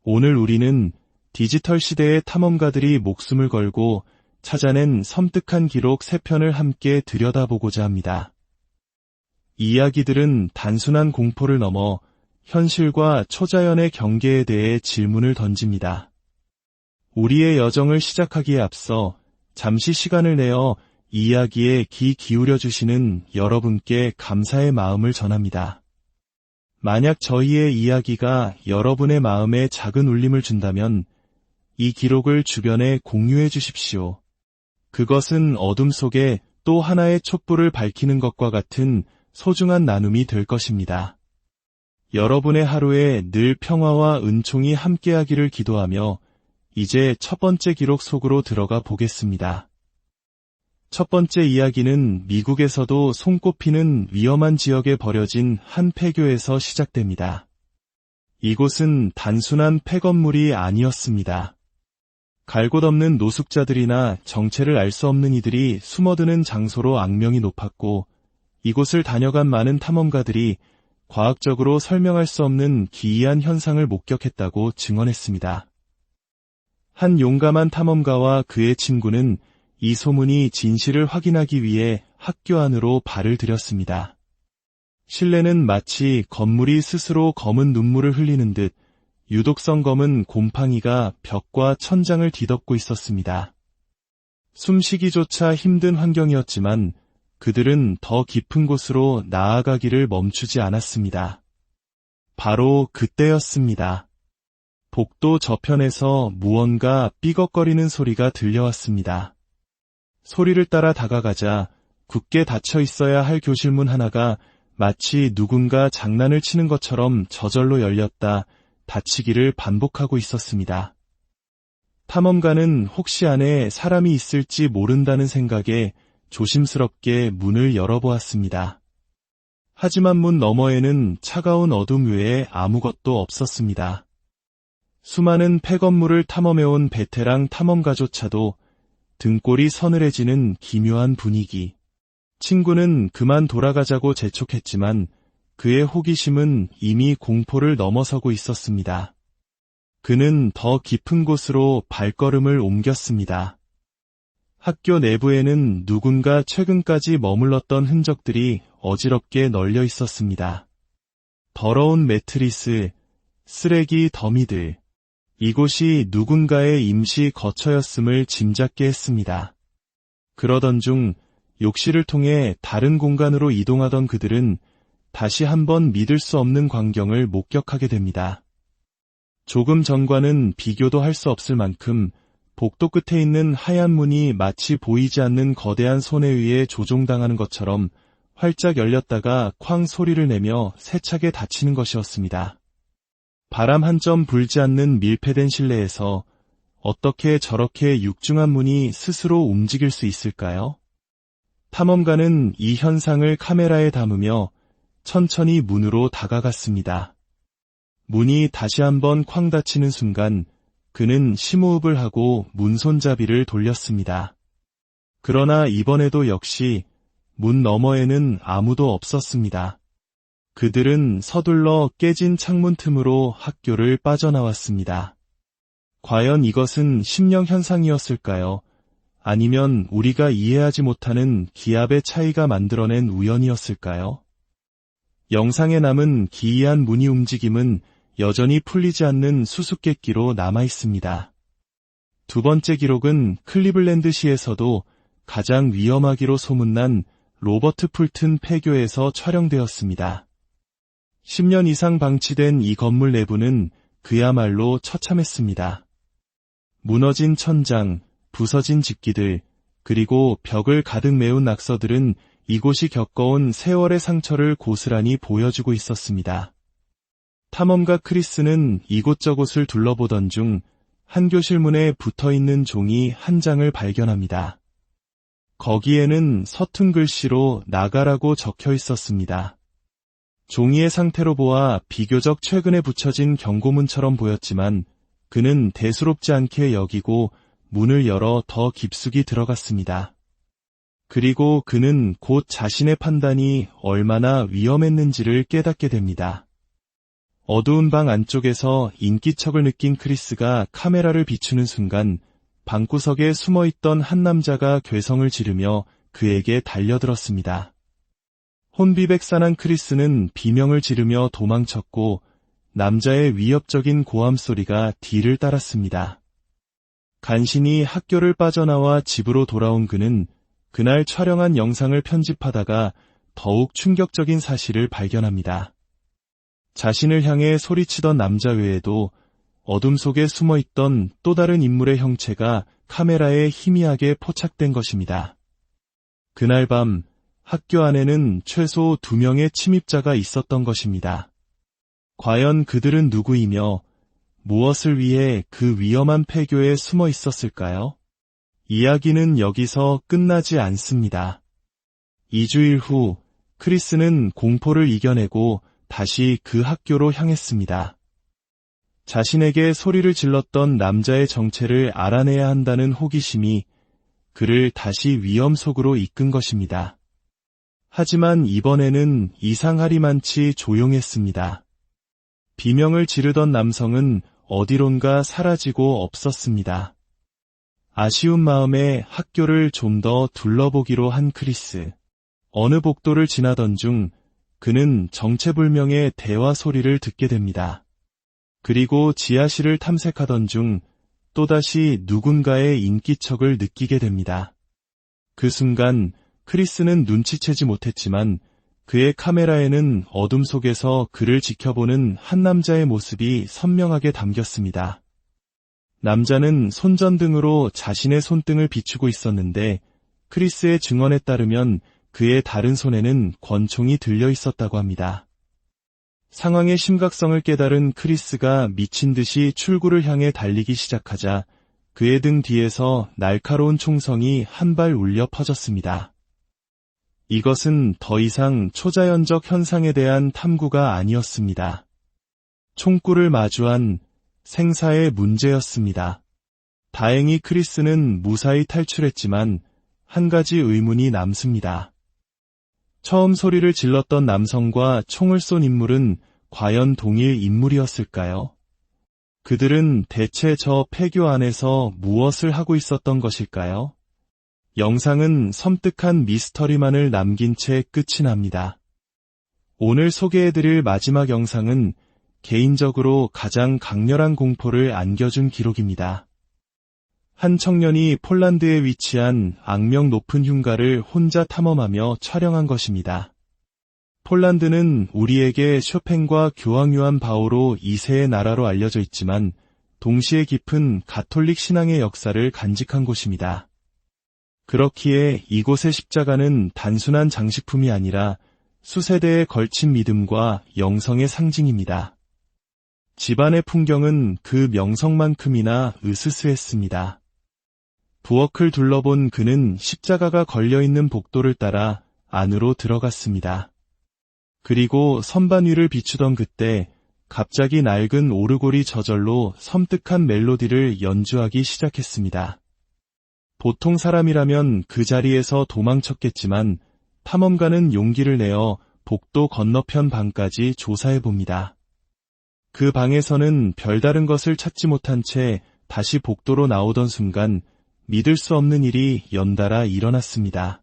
오늘 우리는 디지털 시대의 탐험가들이 목숨을 걸고 찾아낸 섬뜩한 기록 3편을 함께 들여다보고자 합니다. 이야기들은 단순한 공포를 넘어 현실과 초자연의 경계에 대해 질문을 던집니다. 우리의 여정을 시작하기에 앞서 잠시 시간을 내어 이야기에 귀 기울여 주시는 여러분께 감사의 마음을 전합니다. 만약 저희의 이야기가 여러분의 마음에 작은 울림을 준다면 이 기록을 주변에 공유해 주십시오. 그것은 어둠 속에 또 하나의 촛불을 밝히는 것과 같은 소중한 나눔이 될 것입니다. 여러분의 하루에 늘 평화와 은총이 함께하기를 기도하며 이제 첫 번째 기록 속으로 들어가 보겠습니다. 첫 번째 이야기는 미국에서도 손꼽히는 위험한 지역에 버려진 한 폐교에서 시작됩니다. 이곳은 단순한 폐건물이 아니었습니다. 갈 곳 없는 노숙자들이나 정체를 알 수 없는 이들이 숨어드는 장소로 악명이 높았고, 이곳을 다녀간 많은 탐험가들이 과학적으로 설명할 수 없는 기이한 현상을 목격했다고 증언했습니다. 한 용감한 탐험가와 그의 친구는 이 소문이 진실을 확인하기 위해 학교 안으로 발을 들였습니다. 실내는 마치 건물이 스스로 검은 눈물을 흘리는 듯 유독성 검은 곰팡이가 벽과 천장을 뒤덮고 있었습니다. 숨쉬기조차 힘든 환경이었지만 그들은 더 깊은 곳으로 나아가기를 멈추지 않았습니다. 바로 그때였습니다. 복도 저편에서 무언가 삐걱거리는 소리가 들려왔습니다. 소리를 따라 다가가자 굳게 닫혀 있어야 할 교실문 하나가 마치 누군가 장난을 치는 것처럼 저절로 열렸다 닫히기를 반복하고 있었습니다. 탐험가는 혹시 안에 사람이 있을지 모른다는 생각에 조심스럽게 문을 열어보았습니다. 하지만 문 너머에는 차가운 어둠 외에 아무것도 없었습니다. 수많은 폐건물을 탐험해온 베테랑 탐험가조차도 등골이 서늘해지는 기묘한 분위기. 친구는 그만 돌아가자고 재촉했지만 그의 호기심은 이미 공포를 넘어서고 있었습니다. 그는 더 깊은 곳으로 발걸음을 옮겼습니다. 학교 내부에는 누군가 최근까지 머물렀던 흔적들이 어지럽게 널려 있었습니다. 더러운 매트리스, 쓰레기 더미들. 이곳이 누군가의 임시 거처였음을 짐작게 했습니다. 그러던 중 욕실을 통해 다른 공간으로 이동하던 그들은 다시 한번 믿을 수 없는 광경을 목격하게 됩니다. 조금 전과는 비교도 할 수 없을 만큼 복도 끝에 있는 하얀 문이 마치 보이지 않는 거대한 손에 의해 조종당하는 것처럼 활짝 열렸다가 쾅 소리를 내며 세차게 닫히는 것이었습니다. 바람 한 점 불지 않는 밀폐된 실내에서 어떻게 저렇게 육중한 문이 스스로 움직일 수 있을까요? 탐험가는 이 현상을 카메라에 담으며 천천히 문으로 다가갔습니다. 문이 다시 한번 쾅 닫히는 순간 그는 심호흡을 하고 문 손잡이를 돌렸습니다. 그러나 이번에도 역시 문 너머에는 아무도 없었습니다. 그들은 서둘러 깨진 창문 틈으로 학교를 빠져나왔습니다. 과연 이것은 심령 현상이었을까요? 아니면 우리가 이해하지 못하는 기압의 차이가 만들어낸 우연이었을까요? 영상에 남은 기이한 무늬 움직임은 여전히 풀리지 않는 수수께끼로 남아있습니다. 두 번째 기록은 클리블랜드시에서도 가장 위험하기로 소문난 로버트 풀튼 폐교에서 촬영되었습니다. 10년 이상 방치된 이 건물 내부는 그야말로 처참했습니다. 무너진 천장, 부서진 집기들, 그리고 벽을 가득 메운 낙서들은 이곳이 겪어온 세월의 상처를 고스란히 보여주고 있었습니다. 탐험가 크리스는 이곳저곳을 둘러보던 중 한 교실 문에 붙어있는 종이 한 장을 발견합니다. 거기에는 서툰 글씨로 나가라고 적혀 있었습니다. 종이의 상태로 보아 비교적 최근에 붙여진 경고문처럼 보였지만 그는 대수롭지 않게 여기고 문을 열어 더 깊숙이 들어갔습니다. 그리고 그는 곧 자신의 판단이 얼마나 위험했는지를 깨닫게 됩니다. 어두운 방 안쪽에서 인기척을 느낀 크리스가 카메라를 비추는 순간 방구석에 숨어있던 한 남자가 괴성을 지르며 그에게 달려들었습니다. 혼비백산한 크리스는 비명을 지르며 도망쳤고 남자의 위협적인 고함 소리가 뒤를 따랐습니다. 간신히 학교를 빠져나와 집으로 돌아온 그는 그날 촬영한 영상을 편집하다가 더욱 충격적인 사실을 발견합니다. 자신을 향해 소리치던 남자 외에도 어둠 속에 숨어있던 또 다른 인물의 형체가 카메라에 희미하게 포착된 것입니다. 그날 밤 학교 안에는 최소 2명의 침입자가 있었던 것입니다. 과연 그들은 누구이며 무엇을 위해 그 위험한 폐교에 숨어 있었을까요? 이야기는 여기서 끝나지 않습니다. 2주일 후 크리스는 공포를 이겨내고 다시 그 학교로 향했습니다. 자신에게 소리를 질렀던 남자의 정체를 알아내야 한다는 호기심이 그를 다시 위험 속으로 이끈 것입니다. 하지만 이번에는 이상하리만치 조용했습니다. 비명을 지르던 남성은 어디론가 사라지고 없었습니다. 아쉬운 마음에 학교를 좀 더 둘러보기로 한 크리스. 어느 복도를 지나던 중 그는 정체불명의 대화 소리를 듣게 됩니다. 그리고 지하실을 탐색하던 중 또다시 누군가의 인기척을 느끼게 됩니다. 그 순간 크리스는 눈치채지 못했지만 그의 카메라에는 어둠 속에서 그를 지켜보는 한 남자의 모습이 선명하게 담겼습니다. 남자는 손전등으로 자신의 손등을 비추고 있었는데 크리스의 증언에 따르면 그의 다른 손에는 권총이 들려 있었다고 합니다. 상황의 심각성을 깨달은 크리스가 미친 듯이 출구를 향해 달리기 시작하자 그의 등 뒤에서 날카로운 총성이 한 발 울려 퍼졌습니다. 이것은 더 이상 초자연적 현상에 대한 탐구가 아니었습니다. 총구를 마주한 생사의 문제였습니다. 다행히 크리스는 무사히 탈출했지만 한 가지 의문이 남습니다. 처음 소리를 질렀던 남성과 총을 쏜 인물은 과연 동일 인물이었을까요? 그들은 대체 저 폐교 안에서 무엇을 하고 있었던 것일까요? 영상은 섬뜩한 미스터리만을 남긴 채 끝이 납니다. 오늘 소개해드릴 마지막 영상은 개인적으로 가장 강렬한 공포를 안겨준 기록입니다. 한 청년이 폴란드에 위치한 악명 높은 흉가를 혼자 탐험하며 촬영한 것입니다. 폴란드는 우리에게 쇼팽과 교황 요한 바오로 2세의 나라로 알려져 있지만 동시에 깊은 가톨릭 신앙의 역사를 간직한 곳입니다. 그렇기에 이곳의 십자가는 단순한 장식품이 아니라 수세대에 걸친 믿음과 영성의 상징입니다. 집안의 풍경은 그 명성만큼이나 으스스했습니다. 부엌을 둘러본 그는 십자가가 걸려있는 복도를 따라 안으로 들어갔습니다. 그리고 선반 위를 비추던 그때 갑자기 낡은 오르골이 저절로 섬뜩한 멜로디를 연주하기 시작했습니다. 보통 사람이라면 그 자리에서 도망쳤겠지만 탐험가는 용기를 내어 복도 건너편 방까지 조사해봅니다. 그 방에서는 별다른 것을 찾지 못한 채 다시 복도로 나오던 순간 믿을 수 없는 일이 연달아 일어났습니다.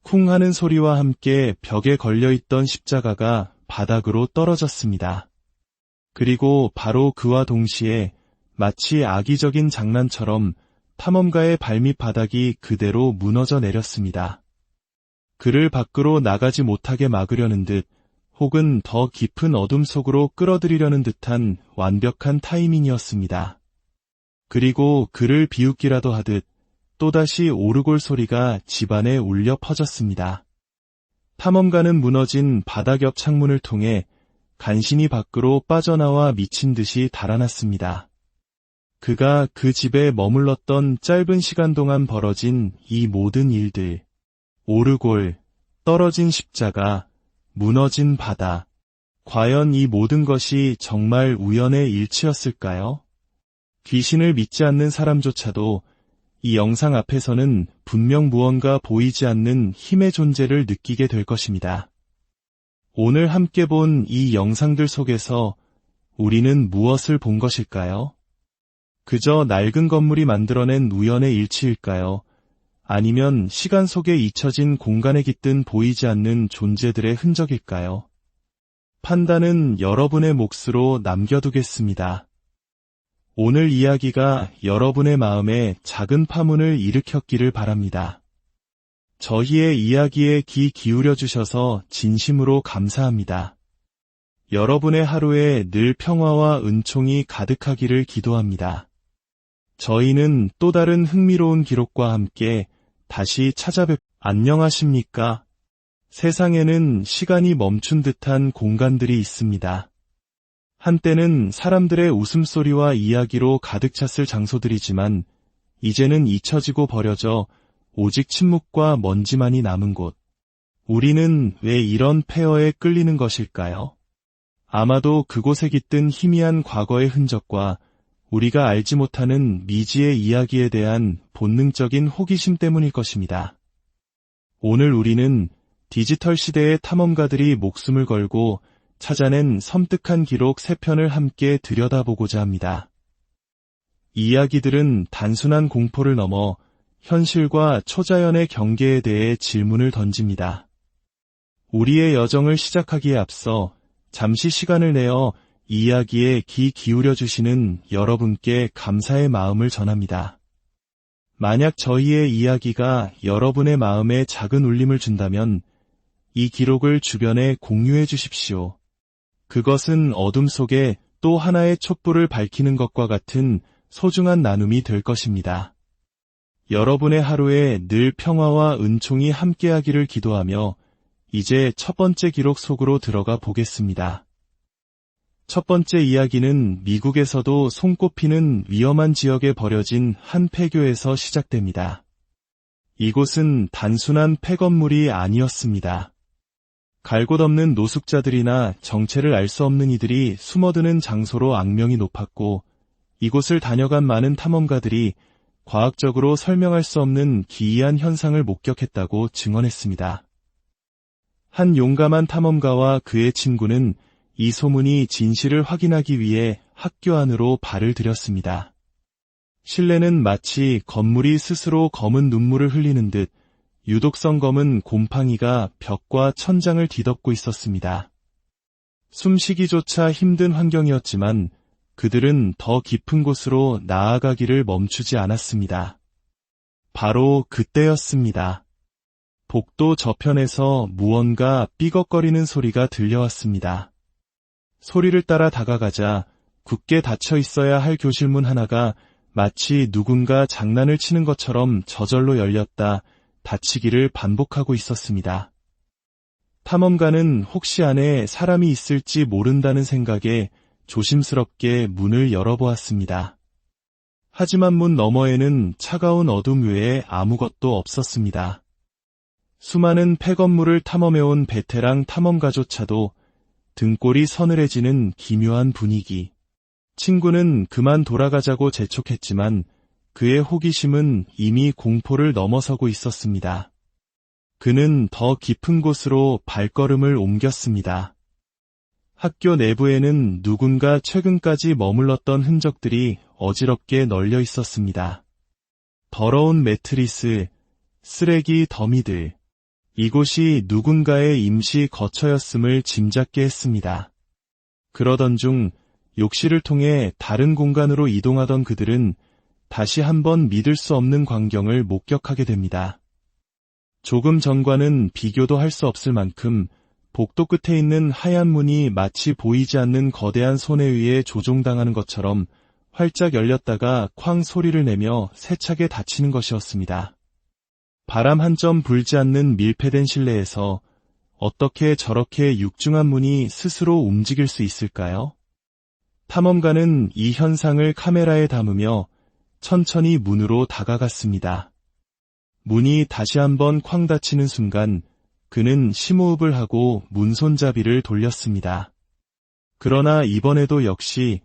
쿵 하는 소리와 함께 벽에 걸려있던 십자가가 바닥으로 떨어졌습니다. 그리고 바로 그와 동시에 마치 악의적인 장난처럼 탐험가의 발밑 바닥이 그대로 무너져 내렸습니다. 그를 밖으로 나가지 못하게 막으려는 듯 혹은 더 깊은 어둠 속으로 끌어들이려는 듯한 완벽한 타이밍이었습니다. 그리고 그를 비웃기라도 하듯 또다시 오르골 소리가 집안에 울려 퍼졌습니다. 탐험가는 무너진 바닥 옆 창문을 통해 간신히 밖으로 빠져나와 미친 듯이 달아났습니다. 그가 그 집에 머물렀던 짧은 시간 동안 벌어진 이 모든 일들, 오르골, 떨어진 십자가, 무너진 바다, 과연 이 모든 것이 정말 우연의 일치였을까요? 귀신을 믿지 않는 사람조차도 이 영상 앞에서는 분명 무언가 보이지 않는 힘의 존재를 느끼게 될 것입니다. 오늘 함께 본 이 영상들 속에서 우리는 무엇을 본 것일까요? 그저 낡은 건물이 만들어낸 우연의 일치일까요? 아니면 시간 속에 잊혀진 공간에 깃든 보이지 않는 존재들의 흔적일까요? 판단은 여러분의 몫으로 남겨두겠습니다. 오늘 이야기가 여러분의 마음에 작은 파문을 일으켰기를 바랍니다. 저희의 이야기에 귀 기울여 주셔서 진심으로 감사합니다. 여러분의 하루에 늘 평화와 은총이 가득하기를 기도합니다. 저희는 또 다른 흥미로운 기록과 함께 다시 안녕하십니까? 세상에는 시간이 멈춘 듯한 공간들이 있습니다. 한때는 사람들의 웃음소리와 이야기로 가득 찼을 장소들이지만 이제는 잊혀지고 버려져 오직 침묵과 먼지만이 남은 곳. 우리는 왜 이런 폐허에 끌리는 것일까요? 아마도 그곳에 깃든 희미한 과거의 흔적과 우리가 알지 못하는 미지의 이야기에 대한 본능적인 호기심 때문일 것입니다. 오늘 우리는 디지털 시대의 탐험가들이 목숨을 걸고 찾아낸 섬뜩한 기록 3편을 함께 들여다보고자 합니다. 이 이야기들은 단순한 공포를 넘어 현실과 초자연의 경계에 대해 질문을 던집니다. 우리의 여정을 시작하기에 앞서 잠시 시간을 내어 이 이야기에 귀 기울여 주시는 여러분께 감사의 마음을 전합니다. 만약 저희의 이야기가 여러분의 마음에 작은 울림을 준다면 이 기록을 주변에 공유해 주십시오. 그것은 어둠 속에 또 하나의 촛불을 밝히는 것과 같은 소중한 나눔이 될 것입니다. 여러분의 하루에 늘 평화와 은총이 함께하기를 기도하며 이제 첫 번째 기록 속으로 들어가 보겠습니다. 첫 번째 이야기는 미국에서도 손꼽히는 위험한 지역에 버려진 한 폐교에서 시작됩니다. 이곳은 단순한 폐건물이 아니었습니다. 갈 곳 없는 노숙자들이나 정체를 알 수 없는 이들이 숨어드는 장소로 악명이 높았고 이곳을 다녀간 많은 탐험가들이 과학적으로 설명할 수 없는 기이한 현상을 목격했다고 증언했습니다. 한 용감한 탐험가와 그의 친구는 이 소문이 진실을 확인하기 위해 학교 안으로 발을 들였습니다. 실내는 마치 건물이 스스로 검은 눈물을 흘리는 듯 유독성 검은 곰팡이가 벽과 천장을 뒤덮고 있었습니다. 숨쉬기조차 힘든 환경이었지만 그들은 더 깊은 곳으로 나아가기를 멈추지 않았습니다. 바로 그때였습니다. 복도 저편에서 무언가 삐걱거리는 소리가 들려왔습니다. 소리를 따라 다가가자 굳게 닫혀 있어야 할 교실문 하나가 마치 누군가 장난을 치는 것처럼 저절로 열렸다 닫히기를 반복하고 있었습니다. 탐험가는 혹시 안에 사람이 있을지 모른다는 생각에 조심스럽게 문을 열어보았습니다. 하지만 문 너머에는 차가운 어둠 외에 아무것도 없었습니다. 수많은 폐건물을 탐험해온 베테랑 탐험가조차도 등골이 서늘해지는 기묘한 분위기. 친구는 그만 돌아가자고 재촉했지만 그의 호기심은 이미 공포를 넘어서고 있었습니다. 그는 더 깊은 곳으로 발걸음을 옮겼습니다. 학교 내부에는 누군가 최근까지 머물렀던 흔적들이 어지럽게 널려 있었습니다. 더러운 매트리스, 쓰레기 더미들. 이곳이 누군가의 임시 거처였음을 짐작게 했습니다. 그러던 중 욕실을 통해 다른 공간으로 이동하던 그들은 다시 한번 믿을 수 없는 광경을 목격하게 됩니다. 조금 전과는 비교도 할 수 없을 만큼 복도 끝에 있는 하얀 문이 마치 보이지 않는 거대한 손에 의해 조종당하는 것처럼 활짝 열렸다가 쾅 소리를 내며 세차게 닫히는 것이었습니다. 바람 한 점 불지 않는 밀폐된 실내에서 어떻게 저렇게 육중한 문이 스스로 움직일 수 있을까요? 탐험가는 이 현상을 카메라에 담으며 천천히 문으로 다가갔습니다. 문이 다시 한번 쾅 닫히는 순간 그는 심호흡을 하고 문 손잡이를 돌렸습니다. 그러나 이번에도 역시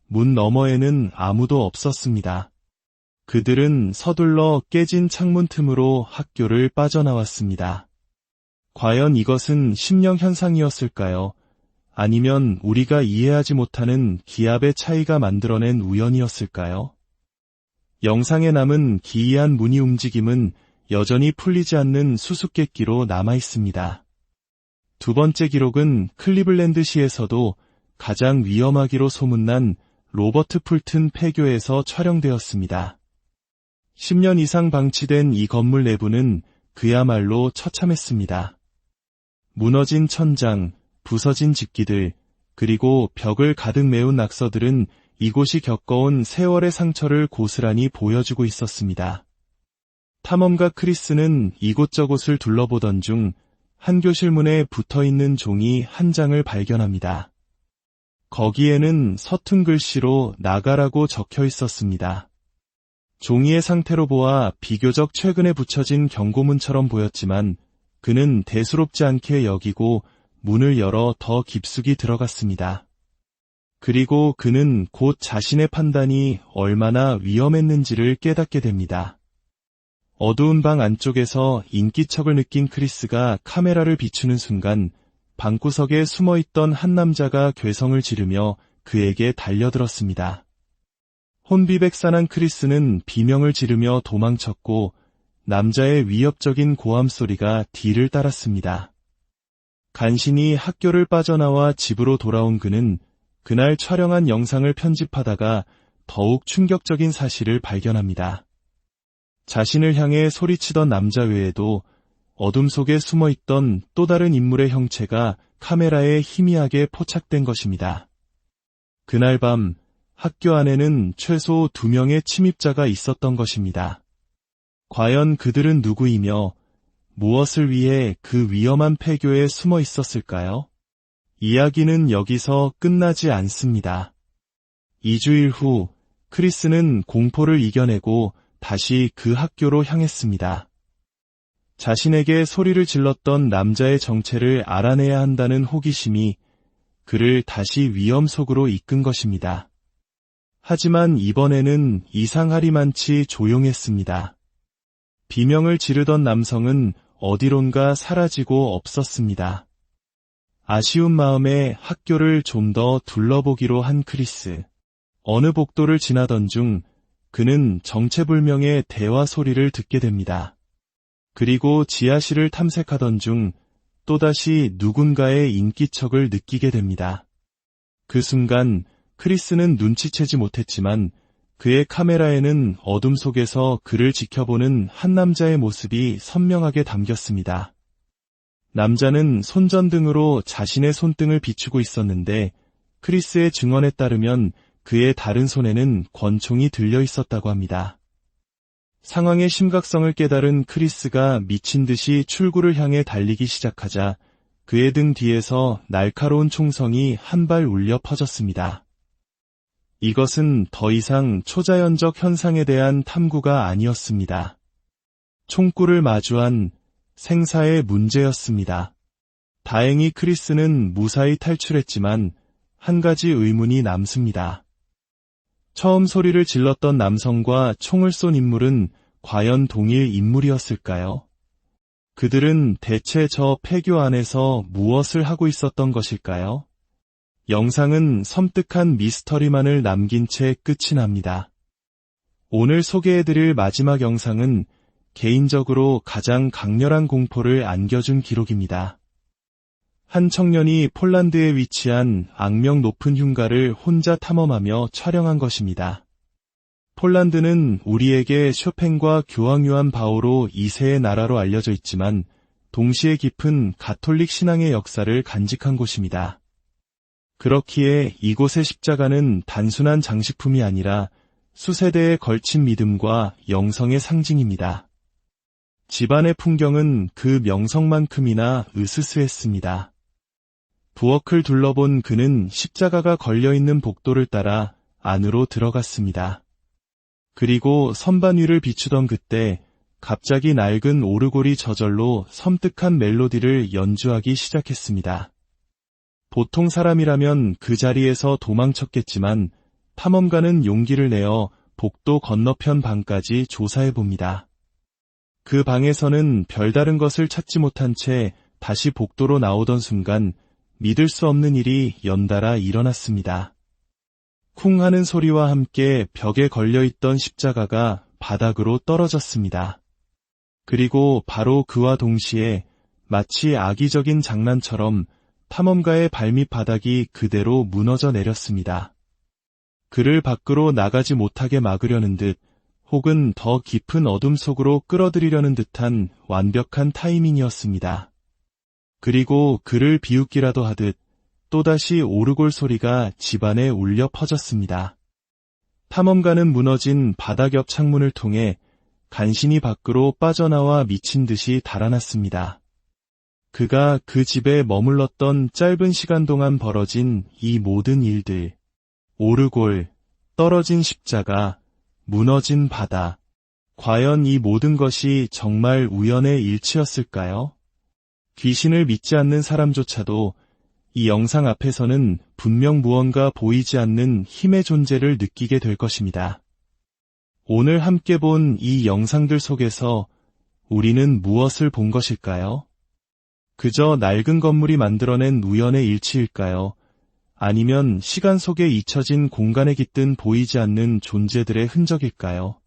문 너머에는 아무도 없었습니다. 그들은 서둘러 깨진 창문 틈으로 학교를 빠져나왔습니다. 과연 이것은 심령 현상이었을까요? 아니면 우리가 이해하지 못하는 기압의 차이가 만들어낸 우연이었을까요? 영상에 남은 기이한 무늬 움직임은 여전히 풀리지 않는 수수께끼로 남아있습니다. 두 번째 기록은 클리블랜드시에서도 가장 위험하기로 소문난 로버트 풀튼 폐교에서 촬영되었습니다. 10년 이상 방치된 이 건물 내부는 그야말로 처참했습니다. 무너진 천장, 부서진 집기들, 그리고 벽을 가득 메운 낙서들은 이곳이 겪어온 세월의 상처를 고스란히 보여주고 있었습니다. 탐험가 크리스는 이곳저곳을 둘러보던 중 한 교실 문에 붙어있는 종이 한 장을 발견합니다. 거기에는 서툰 글씨로 나가라고 적혀 있었습니다. 종이의 상태로 보아 비교적 최근에 붙여진 경고문처럼 보였지만 그는 대수롭지 않게 여기고 문을 열어 더 깊숙이 들어갔습니다. 그리고 그는 곧 자신의 판단이 얼마나 위험했는지를 깨닫게 됩니다. 어두운 방 안쪽에서 인기척을 느낀 크리스가 카메라를 비추는 순간 방구석에 숨어있던 한 남자가 괴성을 지르며 그에게 달려들었습니다. 혼비백산한 크리스는 비명을 지르며 도망쳤고 남자의 위협적인 고함 소리가 뒤를 따랐습니다. 간신히 학교를 빠져나와 집으로 돌아온 그는 그날 촬영한 영상을 편집하다가 더욱 충격적인 사실을 발견합니다. 자신을 향해 소리치던 남자 외에도 어둠 속에 숨어있던 또 다른 인물의 형체가 카메라에 희미하게 포착된 것입니다. 그날 밤 학교 안에는 최소 2명의 침입자가 있었던 것입니다. 과연 그들은 누구이며 무엇을 위해 그 위험한 폐교에 숨어 있었을까요? 이야기는 여기서 끝나지 않습니다. 2주일 후 크리스는 공포를 이겨내고 다시 그 학교로 향했습니다. 자신에게 소리를 질렀던 남자의 정체를 알아내야 한다는 호기심이 그를 다시 위험 속으로 이끈 것입니다. 하지만 이번에는 이상하리만치 조용했습니다. 비명을 지르던 남성은 어디론가 사라지고 없었습니다. 아쉬운 마음에 학교를 좀 더 둘러보기로 한 크리스. 어느 복도를 지나던 중 그는 정체불명의 대화 소리를 듣게 됩니다. 그리고 지하실을 탐색하던 중 또다시 누군가의 인기척을 느끼게 됩니다. 그 순간 크리스는 눈치채지 못했지만 그의 카메라에는 어둠 속에서 그를 지켜보는 한 남자의 모습이 선명하게 담겼습니다. 남자는 손전등으로 자신의 손등을 비추고 있었는데 크리스의 증언에 따르면 그의 다른 손에는 권총이 들려 있었다고 합니다. 상황의 심각성을 깨달은 크리스가 미친 듯이 출구를 향해 달리기 시작하자 그의 등 뒤에서 날카로운 총성이 한 발 울려 퍼졌습니다. 이것은 더 이상 초자연적 현상에 대한 탐구가 아니었습니다. 총구를 마주한 생사의 문제였습니다. 다행히 크리스는 무사히 탈출했지만 한 가지 의문이 남습니다. 처음 소리를 질렀던 남성과 총을 쏜 인물은 과연 동일 인물이었을까요? 그들은 대체 저 폐교 안에서 무엇을 하고 있었던 것일까요? 영상은 섬뜩한 미스터리만을 남긴 채 끝이 납니다. 오늘 소개해드릴 마지막 영상은 개인적으로 가장 강렬한 공포를 안겨준 기록입니다. 한 청년이 폴란드에 위치한 악명 높은 흉가를 혼자 탐험하며 촬영한 것입니다. 폴란드는 우리에게 쇼팽과 교황 요한 바오로 2세의 나라로 알려져 있지만 동시에 깊은 가톨릭 신앙의 역사를 간직한 곳입니다. 그렇기에 이곳의 십자가는 단순한 장식품이 아니라 수세대에 걸친 믿음과 영성의 상징입니다. 집안의 풍경은 그 명성만큼이나 으스스했습니다. 부엌을 둘러본 그는 십자가가 걸려있는 복도를 따라 안으로 들어갔습니다. 그리고 선반 위를 비추던 그때 갑자기 낡은 오르골이 저절로 섬뜩한 멜로디를 연주하기 시작했습니다. 보통 사람이라면 그 자리에서 도망쳤겠지만 탐험가는 용기를 내어 복도 건너편 방까지 조사해봅니다. 그 방에서는 별다른 것을 찾지 못한 채 다시 복도로 나오던 순간 믿을 수 없는 일이 연달아 일어났습니다. 쿵 하는 소리와 함께 벽에 걸려있던 십자가가 바닥으로 떨어졌습니다. 그리고 바로 그와 동시에 마치 악의적인 장난처럼 탐험가의 발밑 바닥이 그대로 무너져 내렸습니다. 그를 밖으로 나가지 못하게 막으려는 듯 혹은 더 깊은 어둠 속으로 끌어들이려는 듯한 완벽한 타이밍이었습니다. 그리고 그를 비웃기라도 하듯 또다시 오르골 소리가 집안에 울려 퍼졌습니다. 탐험가는 무너진 바닥 옆 창문을 통해 간신히 밖으로 빠져나와 미친 듯이 달아났습니다. 그가 그 집에 머물렀던 짧은 시간 동안 벌어진 이 모든 일들, 오르골, 떨어진 십자가, 무너진 바다, 과연 이 모든 것이 정말 우연의 일치였을까요? 귀신을 믿지 않는 사람조차도 이 영상 앞에서는 분명 무언가 보이지 않는 힘의 존재를 느끼게 될 것입니다. 오늘 함께 본 이 영상들 속에서 우리는 무엇을 본 것일까요? 그저 낡은 건물이 만들어낸 우연의 일치일까요? 아니면 시간 속에 잊혀진 공간에 깃든 보이지 않는 존재들의 흔적일까요?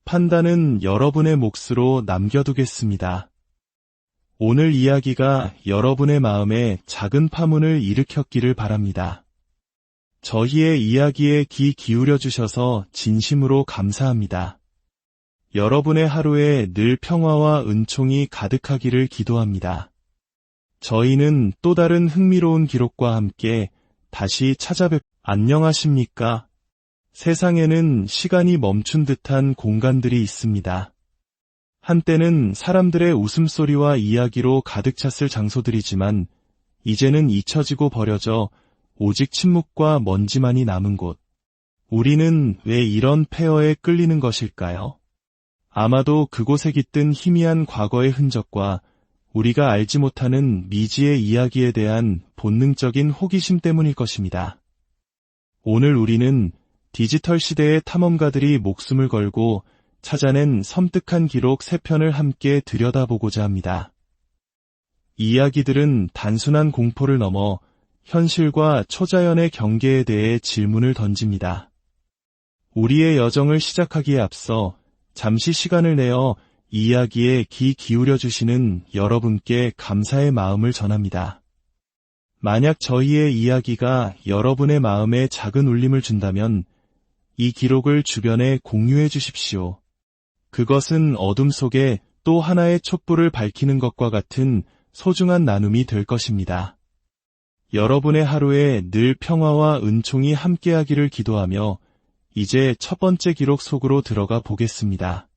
판단은 여러분의 몫으로 남겨두겠습니다. 오늘 이야기가 여러분의 마음에 작은 파문을 일으켰기를 바랍니다. 저희의 이야기에 귀 기울여 주셔서 진심으로 감사합니다. 여러분의 하루에 늘 평화와 은총이 가득하기를 기도합니다. 저희는 또 다른 흥미로운 기록과 함께 다시 안녕하십니까? 세상에는 시간이 멈춘 듯한 공간들이 있습니다. 한때는 사람들의 웃음소리와 이야기로 가득 찼을 장소들이지만 이제는 잊혀지고 버려져 오직 침묵과 먼지만이 남은 곳. 우리는 왜 이런 폐허에 끌리는 것일까요? 아마도 그곳에 깃든 희미한 과거의 흔적과 우리가 알지 못하는 미지의 이야기에 대한 본능적인 호기심 때문일 것입니다. 오늘 우리는 디지털 시대의 탐험가들이 목숨을 걸고 찾아낸 섬뜩한 기록 3편을 함께 들여다보고자 합니다. 이야기들은 단순한 공포를 넘어 현실과 초자연의 경계에 대해 질문을 던집니다. 우리의 여정을 시작하기에 앞서 잠시 시간을 내어 이야기에 귀 기울여 주시는 여러분께 감사의 마음을 전합니다. 만약 저희의 이야기가 여러분의 마음에 작은 울림을 준다면 이 기록을 주변에 공유해 주십시오. 그것은 어둠 속에 또 하나의 촛불을 밝히는 것과 같은 소중한 나눔이 될 것입니다. 여러분의 하루에 늘 평화와 은총이 함께하기를 기도하며 이제 첫 번째 기록 속으로 들어가 보겠습니다.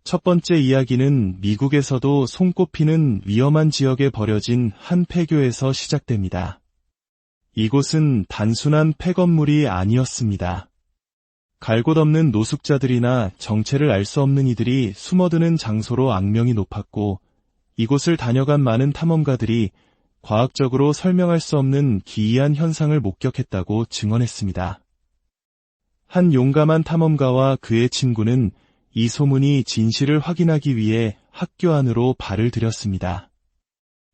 첫 번째 이야기는 미국에서도 손꼽히는 위험한 지역에 버려진 한 폐교에서 시작됩니다. 이곳은 단순한 폐건물이 아니었습니다. 갈 곳 없는 노숙자들이나 정체를 알 수 없는 이들이 숨어드는 장소로 악명이 높았고 이곳을 다녀간 많은 탐험가들이 과학적으로 설명할 수 없는 기이한 현상을 목격했다고 증언했습니다. 한 용감한 탐험가와 그의 친구는 이 소문이 진실을 확인하기 위해 학교 안으로 발을 들였습니다.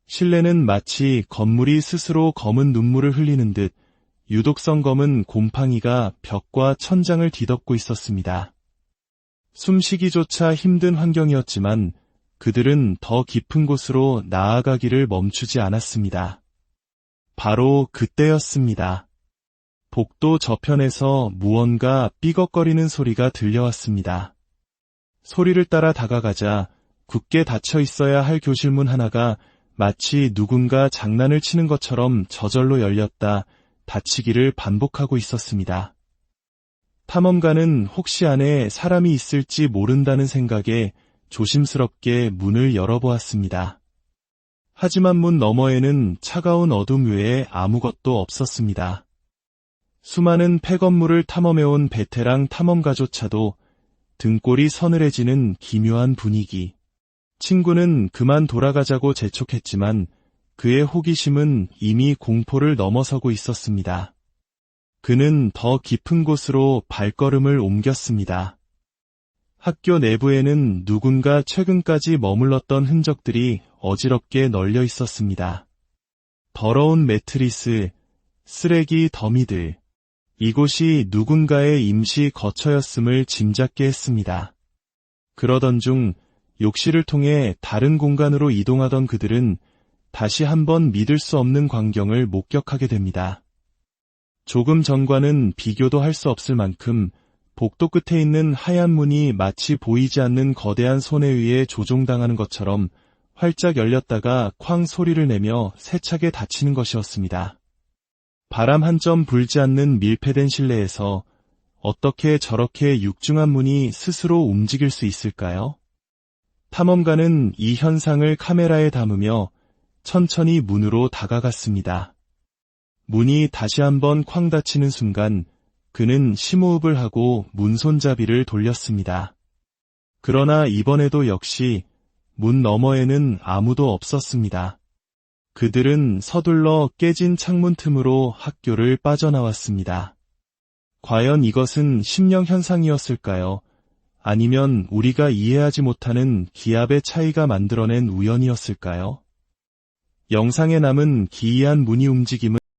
실내는 마치 건물이 스스로 검은 눈물을 흘리는 듯 유독성 검은 곰팡이가 벽과 천장을 뒤덮고 있었습니다. 숨쉬기조차 힘든 환경이었지만 그들은 더 깊은 곳으로 나아가기를 멈추지 않았습니다. 바로 그때였습니다. 복도 저편에서 무언가 삐걱거리는 소리가 들려왔습니다. 소리를 따라 다가가자 굳게 닫혀 있어야 할 교실문 하나가 마치 누군가 장난을 치는 것처럼 저절로 열렸다 닫히기를 반복하고 있었습니다. 탐험가는 혹시 안에 사람이 있을지 모른다는 생각에 조심스럽게 문을 열어보았습니다. 하지만 문 너머에는 차가운 어둠 외에 아무것도 없었습니다. 수많은 폐건물을 탐험해온 베테랑 탐험가조차도 등골이 서늘해지는 기묘한 분위기. 친구는 그만 돌아가자고 재촉했지만 그의 호기심은 이미 공포를 넘어서고 있었습니다. 그는 더 깊은 곳으로 발걸음을 옮겼습니다. 학교 내부에는 누군가 최근까지 머물렀던 흔적들이 어지럽게 널려 있었습니다. 더러운 매트리스, 쓰레기 더미들. 이곳이 누군가의 임시 거처였음을 짐작게 했습니다. 그러던 중 욕실을 통해 다른 공간으로 이동하던 그들은 다시 한번 믿을 수 없는 광경을 목격하게 됩니다. 조금 전과는 비교도 할 수 없을 만큼 복도 끝에 있는 하얀 문이 마치 보이지 않는 거대한 손에 의해 조종당하는 것처럼 활짝 열렸다가 쾅 소리를 내며 세차게 닫히는 것이었습니다. 바람 한 점 불지 않는 밀폐된 실내에서 어떻게 저렇게 육중한 문이 스스로 움직일 수 있을까요? 탐험가는 이 현상을 카메라에 담으며 천천히 문으로 다가갔습니다. 문이 다시 한번 쾅 닫히는 순간 그는 심호흡을 하고 문손잡이를 돌렸습니다. 그러나 이번에도 역시 문 너머에는 아무도 없었습니다. 그들은 서둘러 깨진 창문 틈으로 학교를 빠져나왔습니다. 과연 이것은 심령 현상이었을까요? 아니면 우리가 이해하지 못하는 기압의 차이가 만들어낸 우연이었을까요? 영상에 남은 기이한 무늬 움직임은